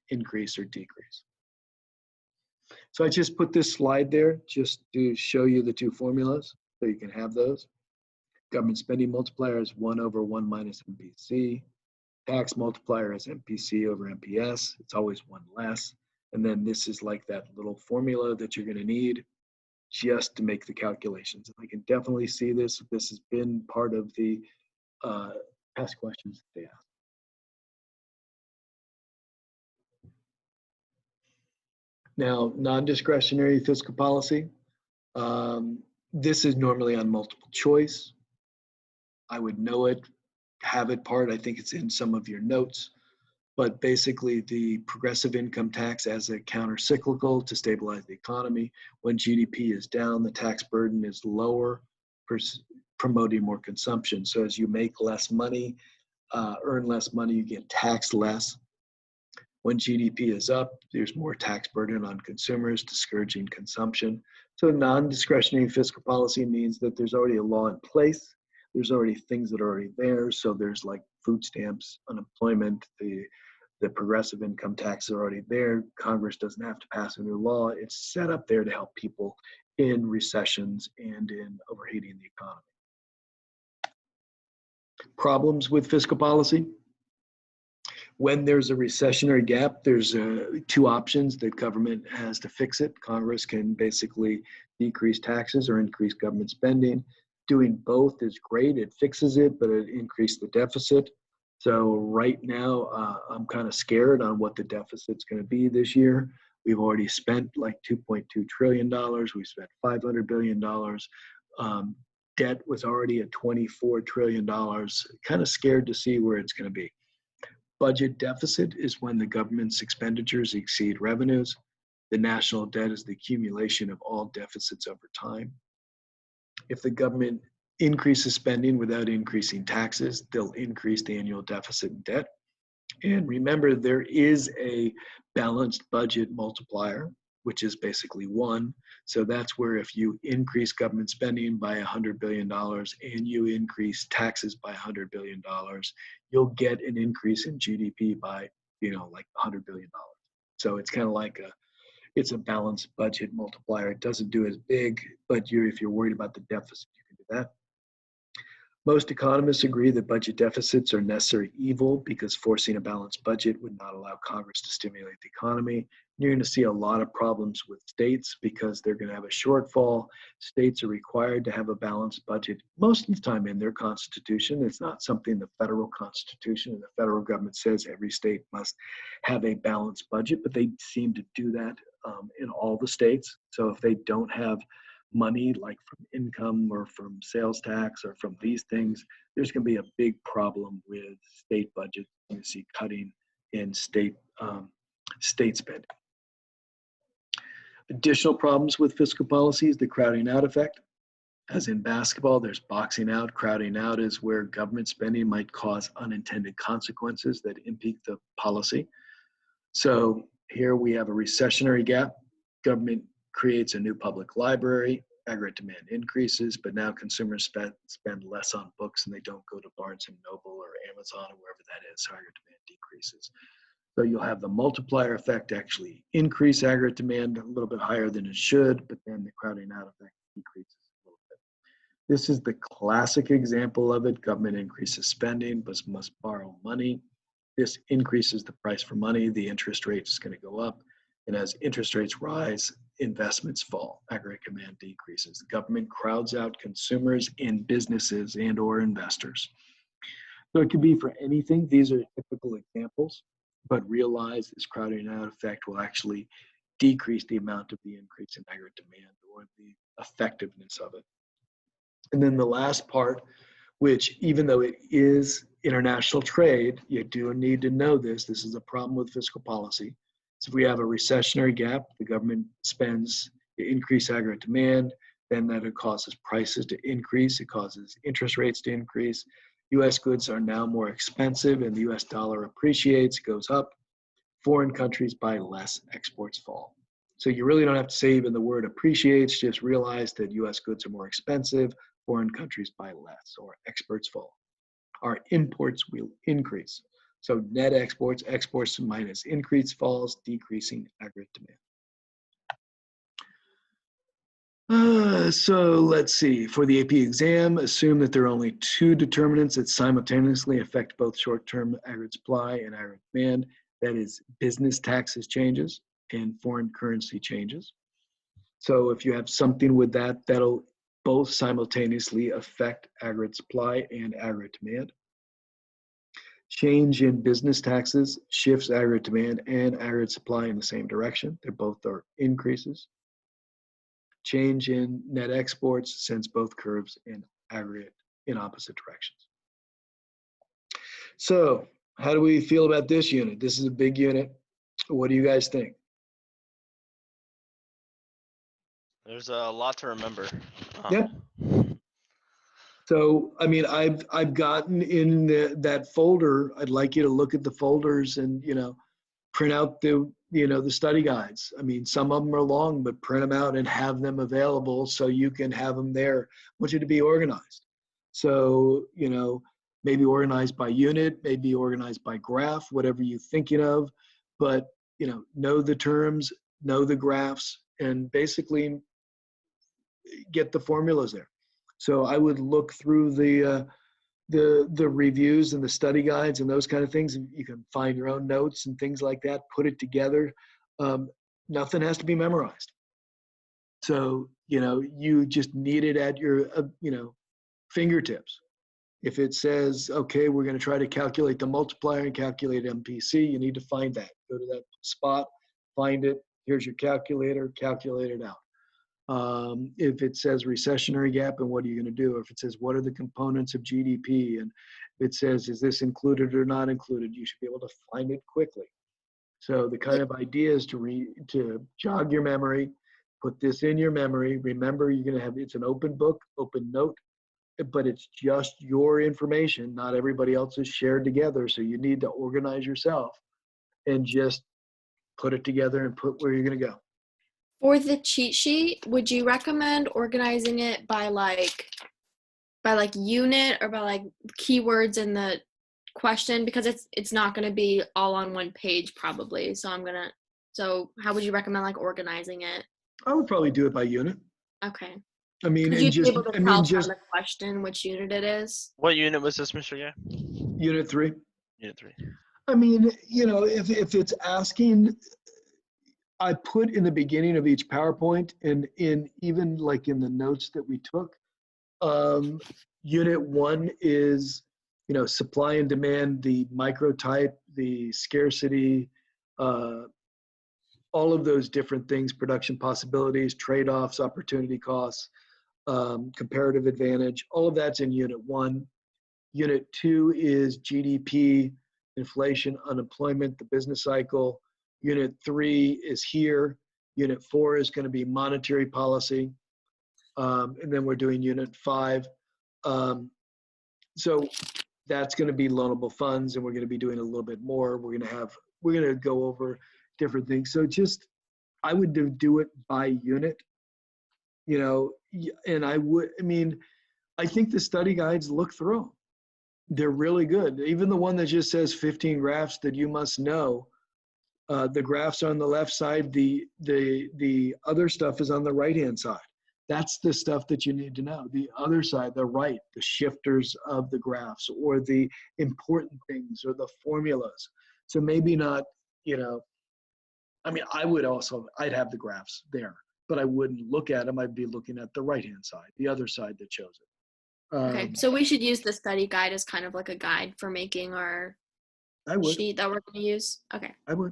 increase or decrease. So I just put this slide there just to show you the two formulas so you can have those. Government spending multiplier is 1 over 1 minus MPC. Tax multiplier is MPC over MPS. It's always 1 less. And then this is like that little formula that you're going to need just to make the calculations. And I can definitely see this. This has been part of the past questions that they asked. Now, non-discretionary fiscal policy. This is normally on multiple choice. I would know it, have it part. I think it's in some of your notes. But basically, the progressive income tax as a counter-cyclical to stabilize the economy. When GDP is down, the tax burden is lower, promoting more consumption. So as you make less money, earn less money, you get taxed less. When GDP is up, there's more tax burden on consumers, discouraging consumption. So non-discretionary fiscal policy means that there's already a law in place. There's already things that are already there. So there's like food stamps, unemployment, the progressive income tax are already there. Congress doesn't have to pass a new law. It's set up there to help people in recessions and in overheating the economy. Problems with fiscal policy. When there's a recessionary gap, there's 2 options that government has to fix it. Congress can basically decrease taxes or increase government spending. Doing both is great. It fixes it, but it increased the deficit. So right now, I'm kind of scared on what the deficit's going to be this year. We've already spent like $2.2 trillion. We spent $500 billion. Debt was already at $24 trillion. Kind of scared to see where it's going to be. Budget deficit is when the government's expenditures exceed revenues. The national debt is the accumulation of all deficits over time. If the government increases spending without increasing taxes, they'll increase the annual deficit and debt. And remember, there is a balanced budget multiplier. which is basically 1. So that's where if you increase government spending by $100 billion and you increase taxes by $100 billion, you'll get an increase in GDP by, like $100 billion. So it's kind of like it's a balanced budget multiplier. It doesn't do as big, but if you're worried about the deficit, you can do that. Most economists agree that budget deficits are necessary evil because forcing a balanced budget would not allow Congress to stimulate the economy. You're going to see a lot of problems with states because they're going to have a shortfall. States are required to have a balanced budget most of the time in their constitution. It's not something the federal constitution and the federal government says every state must have a balanced budget, but they seem to do that in all the states. So if they don't have money like from income or from sales tax or from these things, there's going to be a big problem with state budgets. You see cutting in state spending. Additional problems with fiscal policy is the crowding out effect. As in basketball, there's boxing out. Crowding out is where government spending might cause unintended consequences that impede the policy. So here we have a recessionary gap. Government creates a new public library, aggregate demand increases, but now consumers spend less on books and they don't go to Barnes and Noble or Amazon or wherever that is, so aggregate demand decreases. So you'll have the multiplier effect actually increase aggregate demand a little bit higher than it should, but then the crowding out effect decreases a little bit. This is the classic example of it. Government increases spending, but must borrow money. This increases the price for money. The interest rate is going to go up. And as interest rates rise, investments fall, aggregate demand decreases. The government crowds out consumers and businesses and or investors. So it could be for anything. These are typical examples, but realize this crowding out effect will actually decrease the amount of the increase in aggregate demand or the effectiveness of it. And then the last part, which even though it is international trade, you do need to know this. This is a problem with fiscal policy. So if we have a recessionary gap, the government spends to increase aggregate demand, then that it causes prices to increase, it causes interest rates to increase. US goods are now more expensive and the US dollar appreciates, goes up. Foreign countries buy less, exports fall. So you really don't have to say even the word appreciates, just realize that US goods are more expensive, foreign countries buy less, or exports fall. Our imports will increase. So net exports minus increase falls, decreasing aggregate demand. So let's see, for the AP exam, assume that there are only 2 determinants that simultaneously affect both short-term aggregate supply and aggregate demand. That is business taxes changes and foreign currency changes. So if you have something with that, that'll both simultaneously affect aggregate supply and aggregate demand. Change in business taxes shifts aggregate demand and aggregate supply in the same direction. They're both are increases. Change in net exports sends both curves in aggregate in opposite directions. So how do we feel about this unit? This is a big unit. What do you guys think? There's a lot to remember. Yeah. So, I mean, I've gotten in that folder. I'd like you to look at the folders and, print out the study guides. I mean, some of them are long, but print them out and have them available so you can have them there. I want you to be organized. So, maybe organized by unit, maybe organized by graph, whatever you're thinking of, but, know the terms, know the graphs, and basically get the formulas there. So I would look through the reviews and the study guides and those kind of things. And you can find your own notes and things like that, put it together. Nothing has to be memorized. So, you just need it at your, fingertips. If it says, okay, we're going to try to calculate the multiplier and calculate MPC, you need to find that. Go to that spot, find it. Here's your calculator, calculate it out. If it says recessionary gap, and what are you going to do? If it says, what are the components of GDP? And if it says, is this included or not included? You should be able to find it quickly. So the kind of idea is to jog your memory, put this in your memory. Remember, you're going to have, it's an open book, open note, but it's just your information, not everybody else's shared together. So you need to organize yourself and just put it together and put where you're going to go. For the cheat sheet, would you recommend organizing it by unit or by like keywords in the question, because it's not going to be all on one page probably. So how would you recommend like organizing it? I would probably do it by unit. Okay. I mean, Would and you be just, able to I tell mean, from just the question which unit it is? What unit was this, Mr. Gay? unit 3. Unit 3. I mean, if it's asking, I put in the beginning of each PowerPoint and in even like in the notes that we took, unit 1 is, supply and demand, the microtype, the scarcity, all of those different things, production possibilities, trade-offs, opportunity costs, comparative advantage, all of that's in unit 1. Unit 2 is GDP, inflation, unemployment, the business cycle. Unit 3 is here. Unit 4 is going to be monetary policy. And then we're doing unit 5. So that's going to be loanable funds, and we're going to be doing a little bit more. We're going to go over different things. So I would do it by unit, and I think the study guides look through them. They're really good. Even the one that just says 15 graphs that you must know, the graphs are on the left side, the other stuff is on the right-hand side. That's the stuff that you need to know. The other side, the right, the shifters of the graphs or the important things or the formulas. So maybe not, I'd have the graphs there, but I wouldn't look at them. I'd be looking at the right-hand side, the other side that shows it. Okay, so we should use the study guide as kind of like a guide for making our sheet that we're going to use. Okay. I would.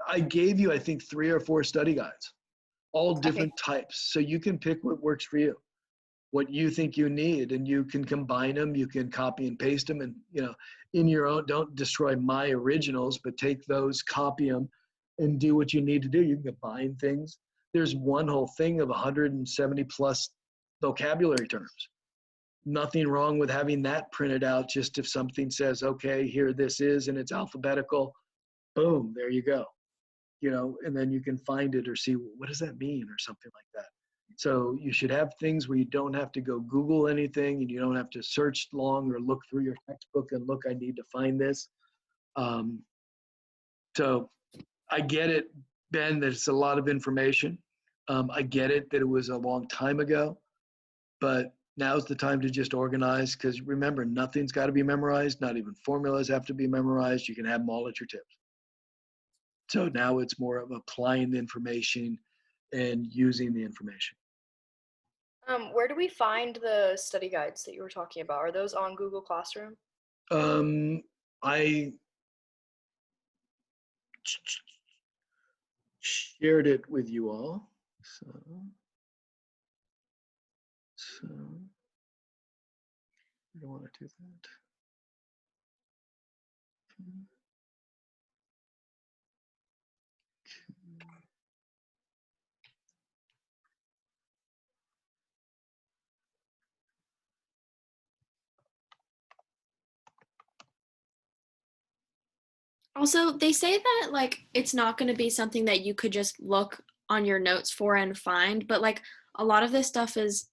I gave you, I think, 3 or 4 study guides, all different types. So you can pick what works for you, what you think you need, and you can combine them. You can copy and paste them, and in your own. Don't destroy my originals, but take those, copy them, and do what you need to do. You can combine things. There's one whole thing of 170 plus vocabulary terms. Nothing wrong with having that printed out. Just if something says, okay, here this is, and it's alphabetical, boom, there you go. And then you can find it or see, what does that mean or something like that. So you should have things where you don't have to go Google anything, and you don't have to search long or look through your textbook and look, I need to find this. So I get it, Ben, that it's a lot of information. I get it that it was a long time ago, but now's the time to just organize, because remember, nothing's got to be memorized. Not even formulas have to be memorized. You can have them all at your tips. So now it's more of applying the information and using the information. Where do we find the study guides that you were talking about? Are those on Google Classroom? I shared it with you all. So I don't want to do that. Also, they say that like it's not going to be something that you could just look on your notes for and find, but like a lot of this stuff is,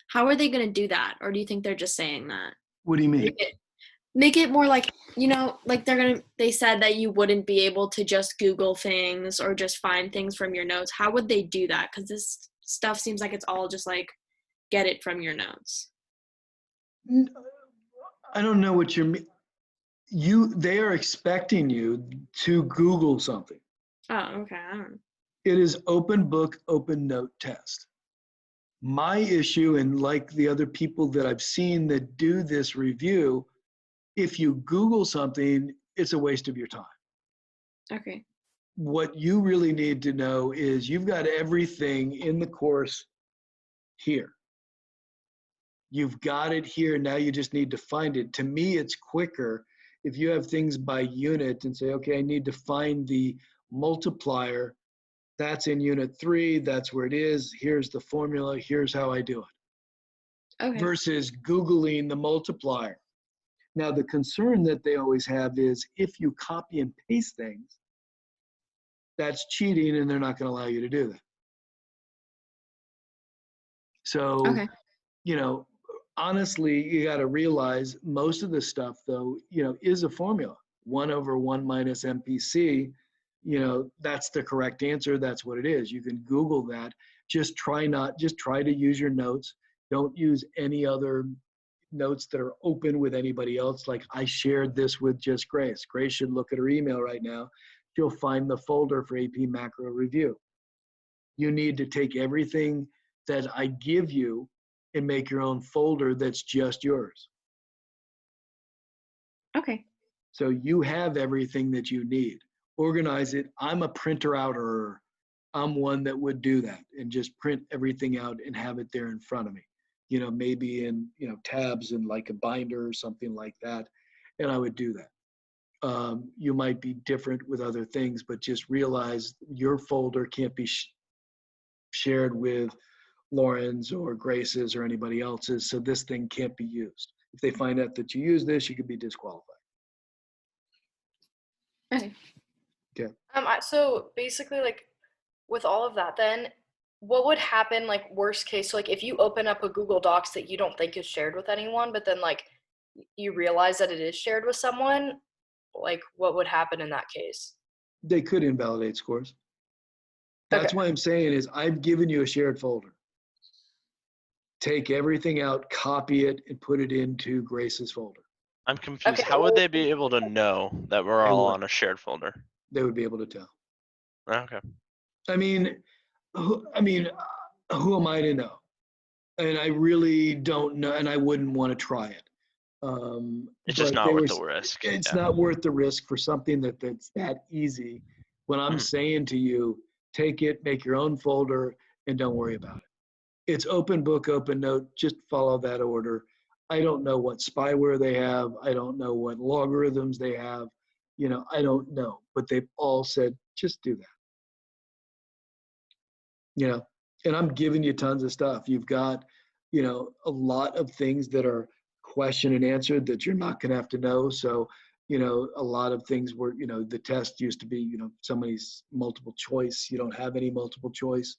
how are they going to do that? Or do you think they're just saying that? What do you mean? Make it more like, like they said that you wouldn't be able to just Google things or just find things from your notes. How would they do that? Because this stuff seems like it's all just like, get it from your notes. I don't know what you mean. They are expecting you to Google something. Oh, okay. I don't know. It is open book, open note test. My issue, and like the other people that I've seen that do this review, if you Google something, it's a waste of your time. Okay. What you really need to know is you've got everything in the course here. You've got it here. Now you just need to find it. To me, it's quicker if you have things by unit and say, okay, I need to find the multiplier. That's in unit 3. That's where it is. Here's the formula. Here's how I do it. Okay. Versus Googling the multiplier. Now, the concern that they always have is if you copy and paste things, that's cheating, and they're not going to allow you to do that. So, Okay. you know, honestly, you got to realize most of the stuff, though, you know, is a formula. 1/1 minus MPC, you know, that's the correct answer. That's what it is. You can Google that. Just try to use your notes. Don't use any other notes that are open with anybody else. Like I shared this with just Grace. Grace should look at her email right now. She'll find the folder for AP Macro Review. You need to take everything that I give you and make your own folder that's just yours. Okay. So you have everything that you need. Organize it. I'm a printer outer. I'm one that would do that and just print everything out and have it there in front of me. You know, maybe in, you know, tabs and like a binder or something like that. And I would do that. You might be different with other things, but just realize your folder can't be shared with Lauren's or Grace's or anybody else's. So this thing can't be used. If they find out that you use this, you could be disqualified. Okay. Okay. So basically, like, with all of that, then what would happen, like, worst case? So, like, if you open up a Google Docs that you don't think is shared with anyone, but then, like, you realize that it is shared with someone, like, what would happen in that case? They could invalidate scores. That's Okay. why I'm saying is I've given you a shared folder. Take everything out, copy it, and put it into Grace's folder. I'm confused. Okay, How would well- they be able to know that we're They all would. on a shared folder? They would be able to tell. Okay. I mean, who am I to know? And I really don't know, and I wouldn't want to try it. It's just but not they worth were- the risk. It's Yeah. not worth the risk for something that's that easy. When I'm Mhm. saying to you, take it, make your own folder, and don't worry about it. It's open book, open note, just follow that order. I don't know what spyware they have. I don't know what logarithms they have. You know, I don't know, but they've all said, just do that. You know, and I'm giving you tons of stuff. You've got, you know, a lot of things that are question and answered that you're not going to have to know. So, you know, a lot of things were, you know, the test used to be, you know, somebody's multiple choice. You don't have any multiple choice.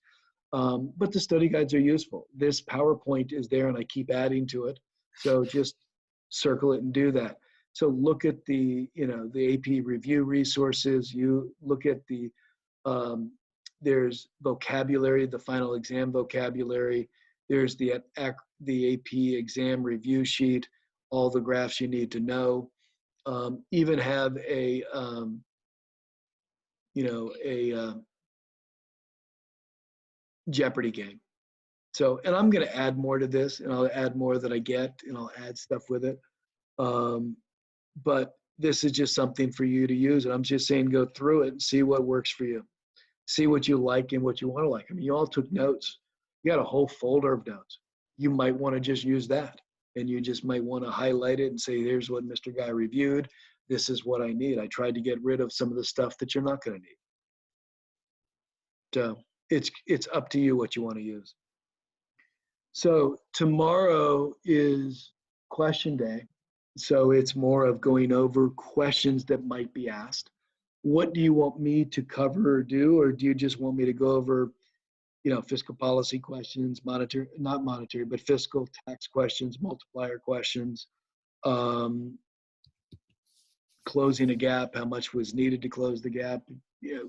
But the study guides are useful. This PowerPoint is there and I keep adding to it. So just circle it and do that. So look at the, you know, the AP review resources. You look at the, there's vocabulary, the final exam vocabulary. There's the AP exam review sheet, all the graphs you need to know. Even have a, you know, a Jeopardy game. So, and I'm going to add more to this, and I'll add more that I get, and I'll add stuff with it. But this is just something for you to use. And I'm just saying, go through it and see what works for you. See what you like and what you want to like. I mean, you all took notes. You got a whole folder of notes. You might want to just use that. And you just might want to highlight it and say, here's what Mr. Guy reviewed. This is what I need. I tried to get rid of some of the stuff that you're not going to need. So it's up to you what you want to use. So tomorrow is question day. So it's more of going over questions that might be asked. What do you want me to cover or do? Or do you just want me to go over, you know, fiscal policy questions, not monetary, but fiscal tax questions, multiplier questions, closing a gap, how much was needed to close the gap?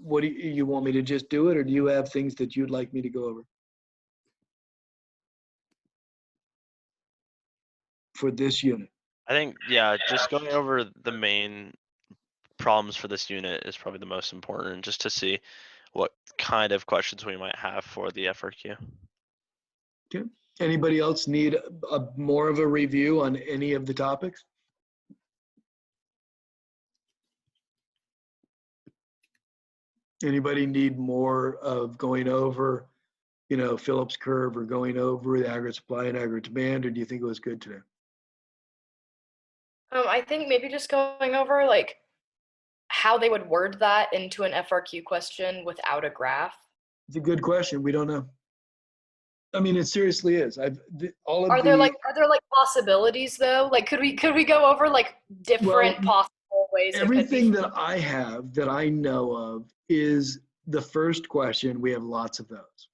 What do you want me to just do it? Or do you have things that you'd like me to go over? For this unit. I think, yeah, just going over the main problems for this unit is probably the most important, just to see what kind of questions we might have for the FRQ. Okay. Anybody else need more of a review on any of the topics? Anybody need more of going over, you know, Phillips Curve or going over the aggregate supply and aggregate demand, or do you think it was good today? I think maybe just going over, like, how they would word that into an FRQ question without a graph. It's a good question. We don't know. I mean, it seriously is. Are there like possibilities though? Like, could we go over like different Well, possible ways? everything that I have that I know of is the first question, we have lots of those.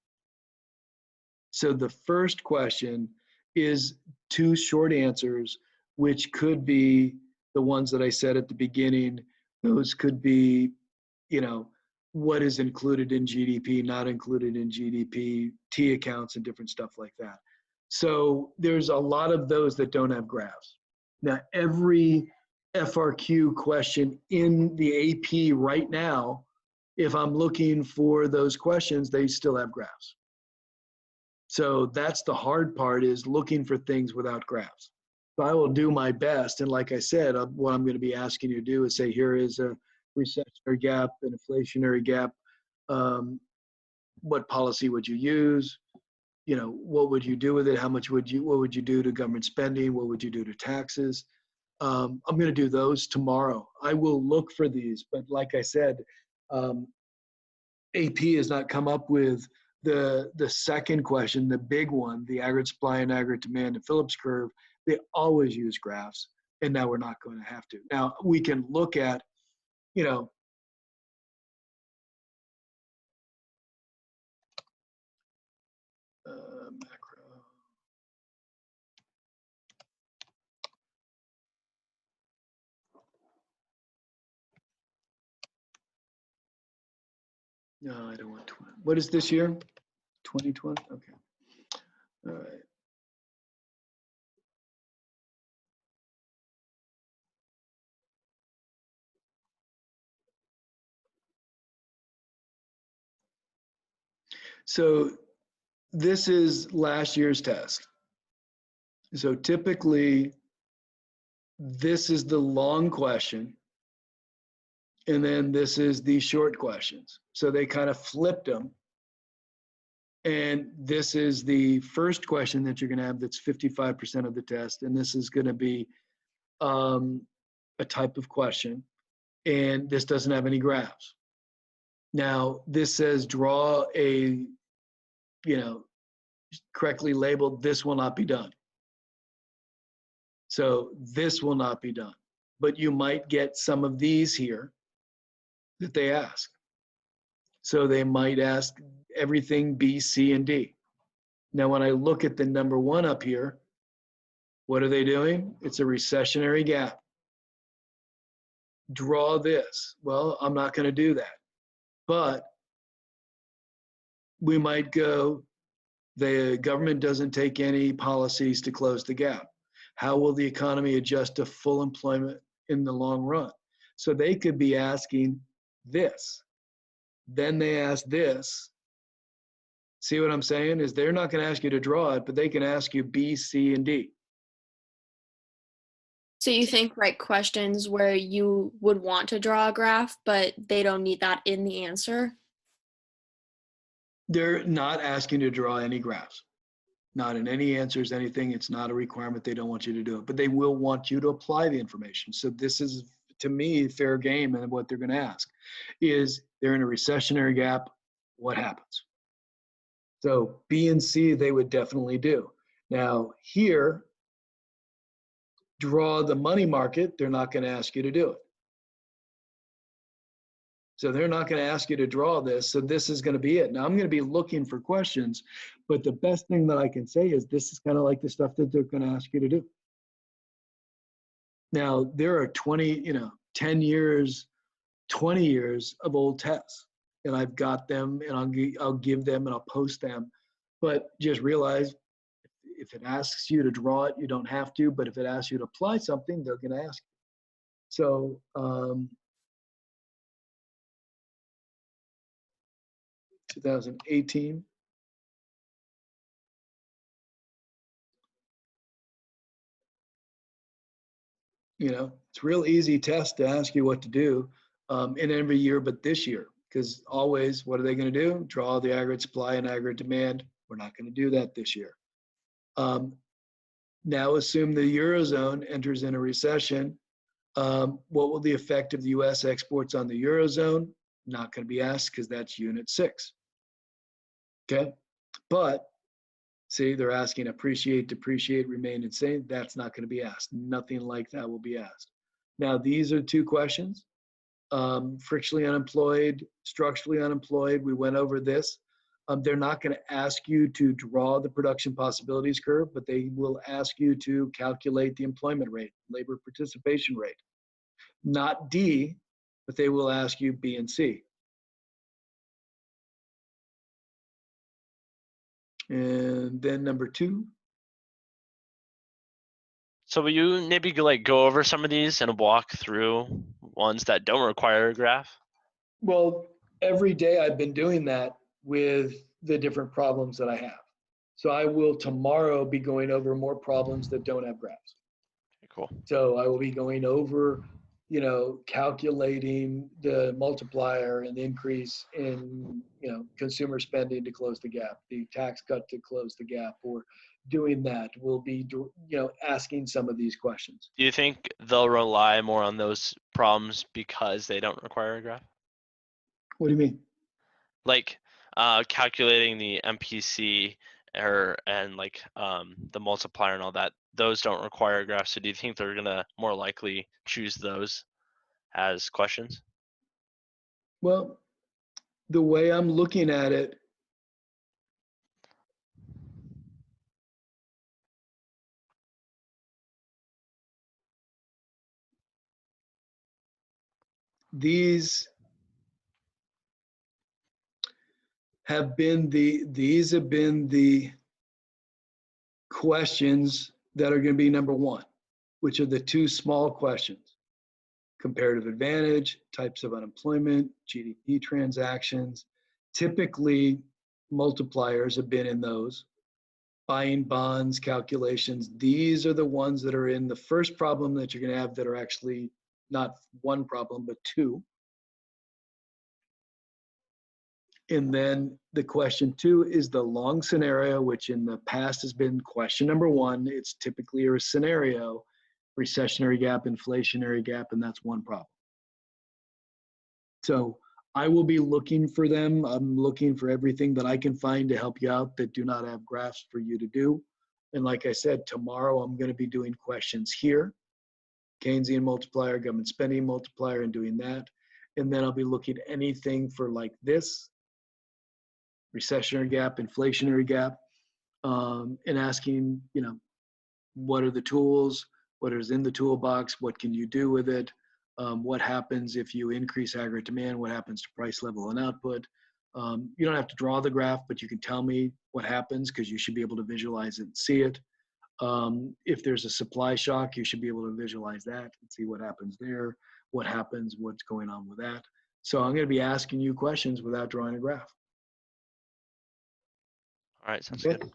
So the first question is two short answers, which could be the ones that I said at the beginning. Those could be, you know, what is included in GDP, not included in GDP, T accounts and different stuff like that. So there's a lot of those that don't have graphs. Now, every FRQ question in the AP right now, if I'm looking for those questions, they still have graphs. So that's the hard part, is looking for things without graphs. So I will do my best. And like I said, what I'm going to be asking you to do is say, here is a recessionary gap, an inflationary gap. What policy would you use? You know, what would you do with it? What would you do to government spending? What would you do to taxes? I'm going to do those tomorrow. I will look for these, but like I said, AP has not come up with the second question, the big one, the aggregate supply and aggregate demand and Phillips curve. They always use graphs, and now we're not going to have to. Now we can look at, you know, macro. No, I don't want 20. What is this year? 2020? Okay. All right. So this is last year's test. So typically, this is the long question, and then this is the short questions. So they kind of flipped them. And this is the first question that you're going to have that's 55% of the test. And this is going to be a type of question. And this doesn't have any graphs. Now, this says draw a, you know, correctly labeled, this will not be done. So this will not be done. But you might get some of these here that they ask. So they might ask everything B, C, and D. Now, when I look at the number one up here, what are they doing? It's a recessionary gap. Draw this. Well, I'm not going to do that. But we might go, the government doesn't take any policies to close the gap. How will the economy adjust to full employment in the long run? So they could be asking this. Then they ask this. See what I'm saying? Is they're not going to ask you to draw it, but they can ask you B, C, and D. So you think like questions where you would want to draw a graph, but they don't need that in the answer? They're not asking you to draw any graphs. Not in any answers, anything. It's not a requirement. They don't want you to do it, but they will want you to apply the information. So this is, to me, fair game. And what they're going to ask is, they're in a recessionary gap. What happens? So B and C, they would definitely do. Now here, draw the money market. They're not going to ask you to do it. So they're not going to ask you to draw this. So this is going to be it. Now I'm going to be looking for questions, but the best thing that I can say is this is kind of like the stuff that they're going to ask you to do. Now there are 10 years, 20 years of old tests, and I've got them, and I'll give them and I'll post them. But just realize, if it asks you to draw it, you don't have to. But if it asks you to apply something, they're going to ask you. So 2018. You know, it's a real easy test to ask you what to do in every year, but this year, because always, what are they going to do? Draw the aggregate supply and aggregate demand. We're not going to do that this year. Now assume the Eurozone enters in a recession. What will the effect of the US exports on the Eurozone? Not going to be asked, because that's unit 6. Okay, but see, they're asking appreciate, depreciate, remain insane. That's not going to be asked. Nothing like that will be asked. Now, these are 2 questions. frictionally unemployed, structurally unemployed. We went over this. They're not going to ask you to draw the production possibilities curve, but they will ask you to calculate the employment rate, labor participation rate. Not D, but they will ask you B and C. And then number 2. So will you maybe like go over some of these and walk through ones that don't require a graph? Well, every day I've been doing that with the different problems that I have. So I will tomorrow be going over more problems that don't have graphs. Okay, cool. So I will be going over, calculating the multiplier and the increase in, consumer spending to close the gap, the tax cut to close the gap, or doing that. We'll be, asking some of these questions. Do you think they'll rely more on those problems because they don't require a graph? What do you mean? Like calculating the MPC and like the multiplier and all that, those don't require a graph. So do you think they're gonna more likely choose those as questions? Well, the way I'm looking at it, these have been the questions that are going to be number 1, which are the 2 small questions: comparative advantage, types of unemployment, GDP transactions. Typically, multipliers have been in those. Buying bonds, calculations. These are the ones that are in the first problem that you're going to have that are actually not 1 problem, but 2. And then the question 2 is the long scenario, which in the past has been question number 1. It's typically a scenario, recessionary gap, inflationary gap, and that's 1 problem. So I will be looking for them. I'm looking for everything that I can find to help you out that do not have graphs for you to do. And like I said, tomorrow I'm going to be doing questions here, Keynesian multiplier, government spending multiplier, and doing that. And then I'll be looking at anything for like this, recessionary gap, inflationary gap, and asking, what are the tools? What is in the toolbox? What can you do with it? What happens if you increase aggregate demand? What happens to price level and output? You don't have to draw the graph, but you can tell me what happens because you should be able to visualize it and see it. If there's a supply shock, you should be able to visualize that and see what happens there, what happens, what's going on with that. So I'm going to be asking you questions without drawing a graph. All right, sounds Okay. good.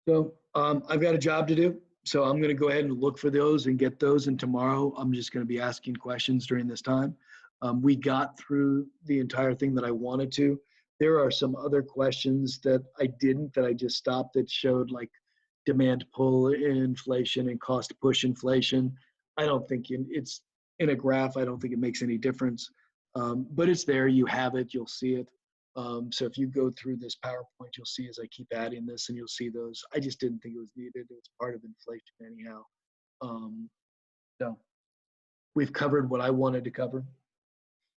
So I've got a job to do. So I'm going to go ahead and look for those and get those. And tomorrow I'm just going to be asking questions during this time. We got through the entire thing that I wanted to. There are some other questions that I didn't, that I just stopped, that showed like demand pull inflation and cost push inflation. I don't think it's in a graph. I don't think it makes any difference, but it's there. You have it. You'll see it. So if you go through this PowerPoint, you'll see as I keep adding this, and you'll see those. I just didn't think it was needed. It's part of inflation anyhow. So we've covered what I wanted to cover.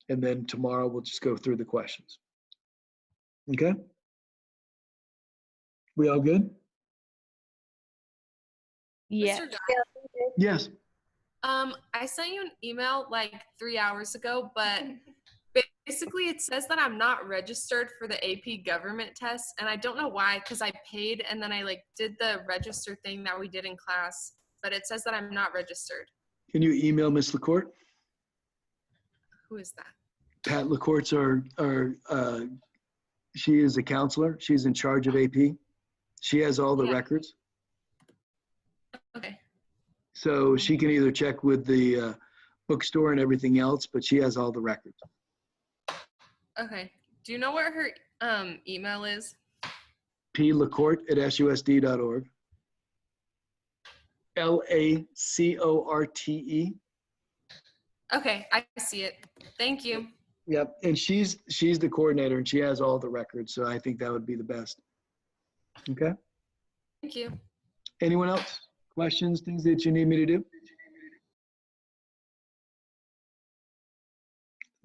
And then tomorrow we'll just go through the questions. Okay? We all good? Yeah. Mr. John, Yes. I sent you an email like 3 hours ago, but basically it says that I'm not registered for the AP government test, and I don't know why, because I paid and then I like did the register thing that we did in class, but it says that I'm not registered. Can you email Ms. LaCourte? Who is that? Pat LaCourte's she is a counselor. She's in charge of AP. She has all the Yeah. records. Okay. So she can either check with the bookstore and everything else, but she has all the records. Okay. Do you know what her email is? placourte@susd.org. LACORTE. Okay, I see it. Thank you. Yep, and she's the coordinator and she has all the records, so I think that would be the best. Okay. Thank you. Anyone else? Questions, things that you need me to do?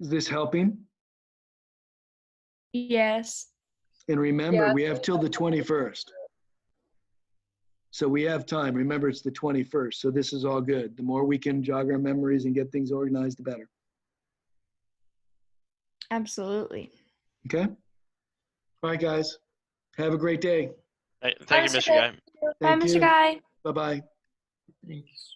Is this helping? Yes. And remember, Yeah. we have till the 21st. So we have time. Remember, it's the 21st. So this is all good. The more we can jog our memories and get things organized, the better. Absolutely. Okay? All right, guys. Have a great day. Thank you, Mr. Guy. Bye, Thank Mr. you. Guy. Bye-bye. Thanks.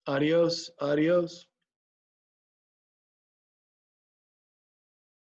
Adios. Adios.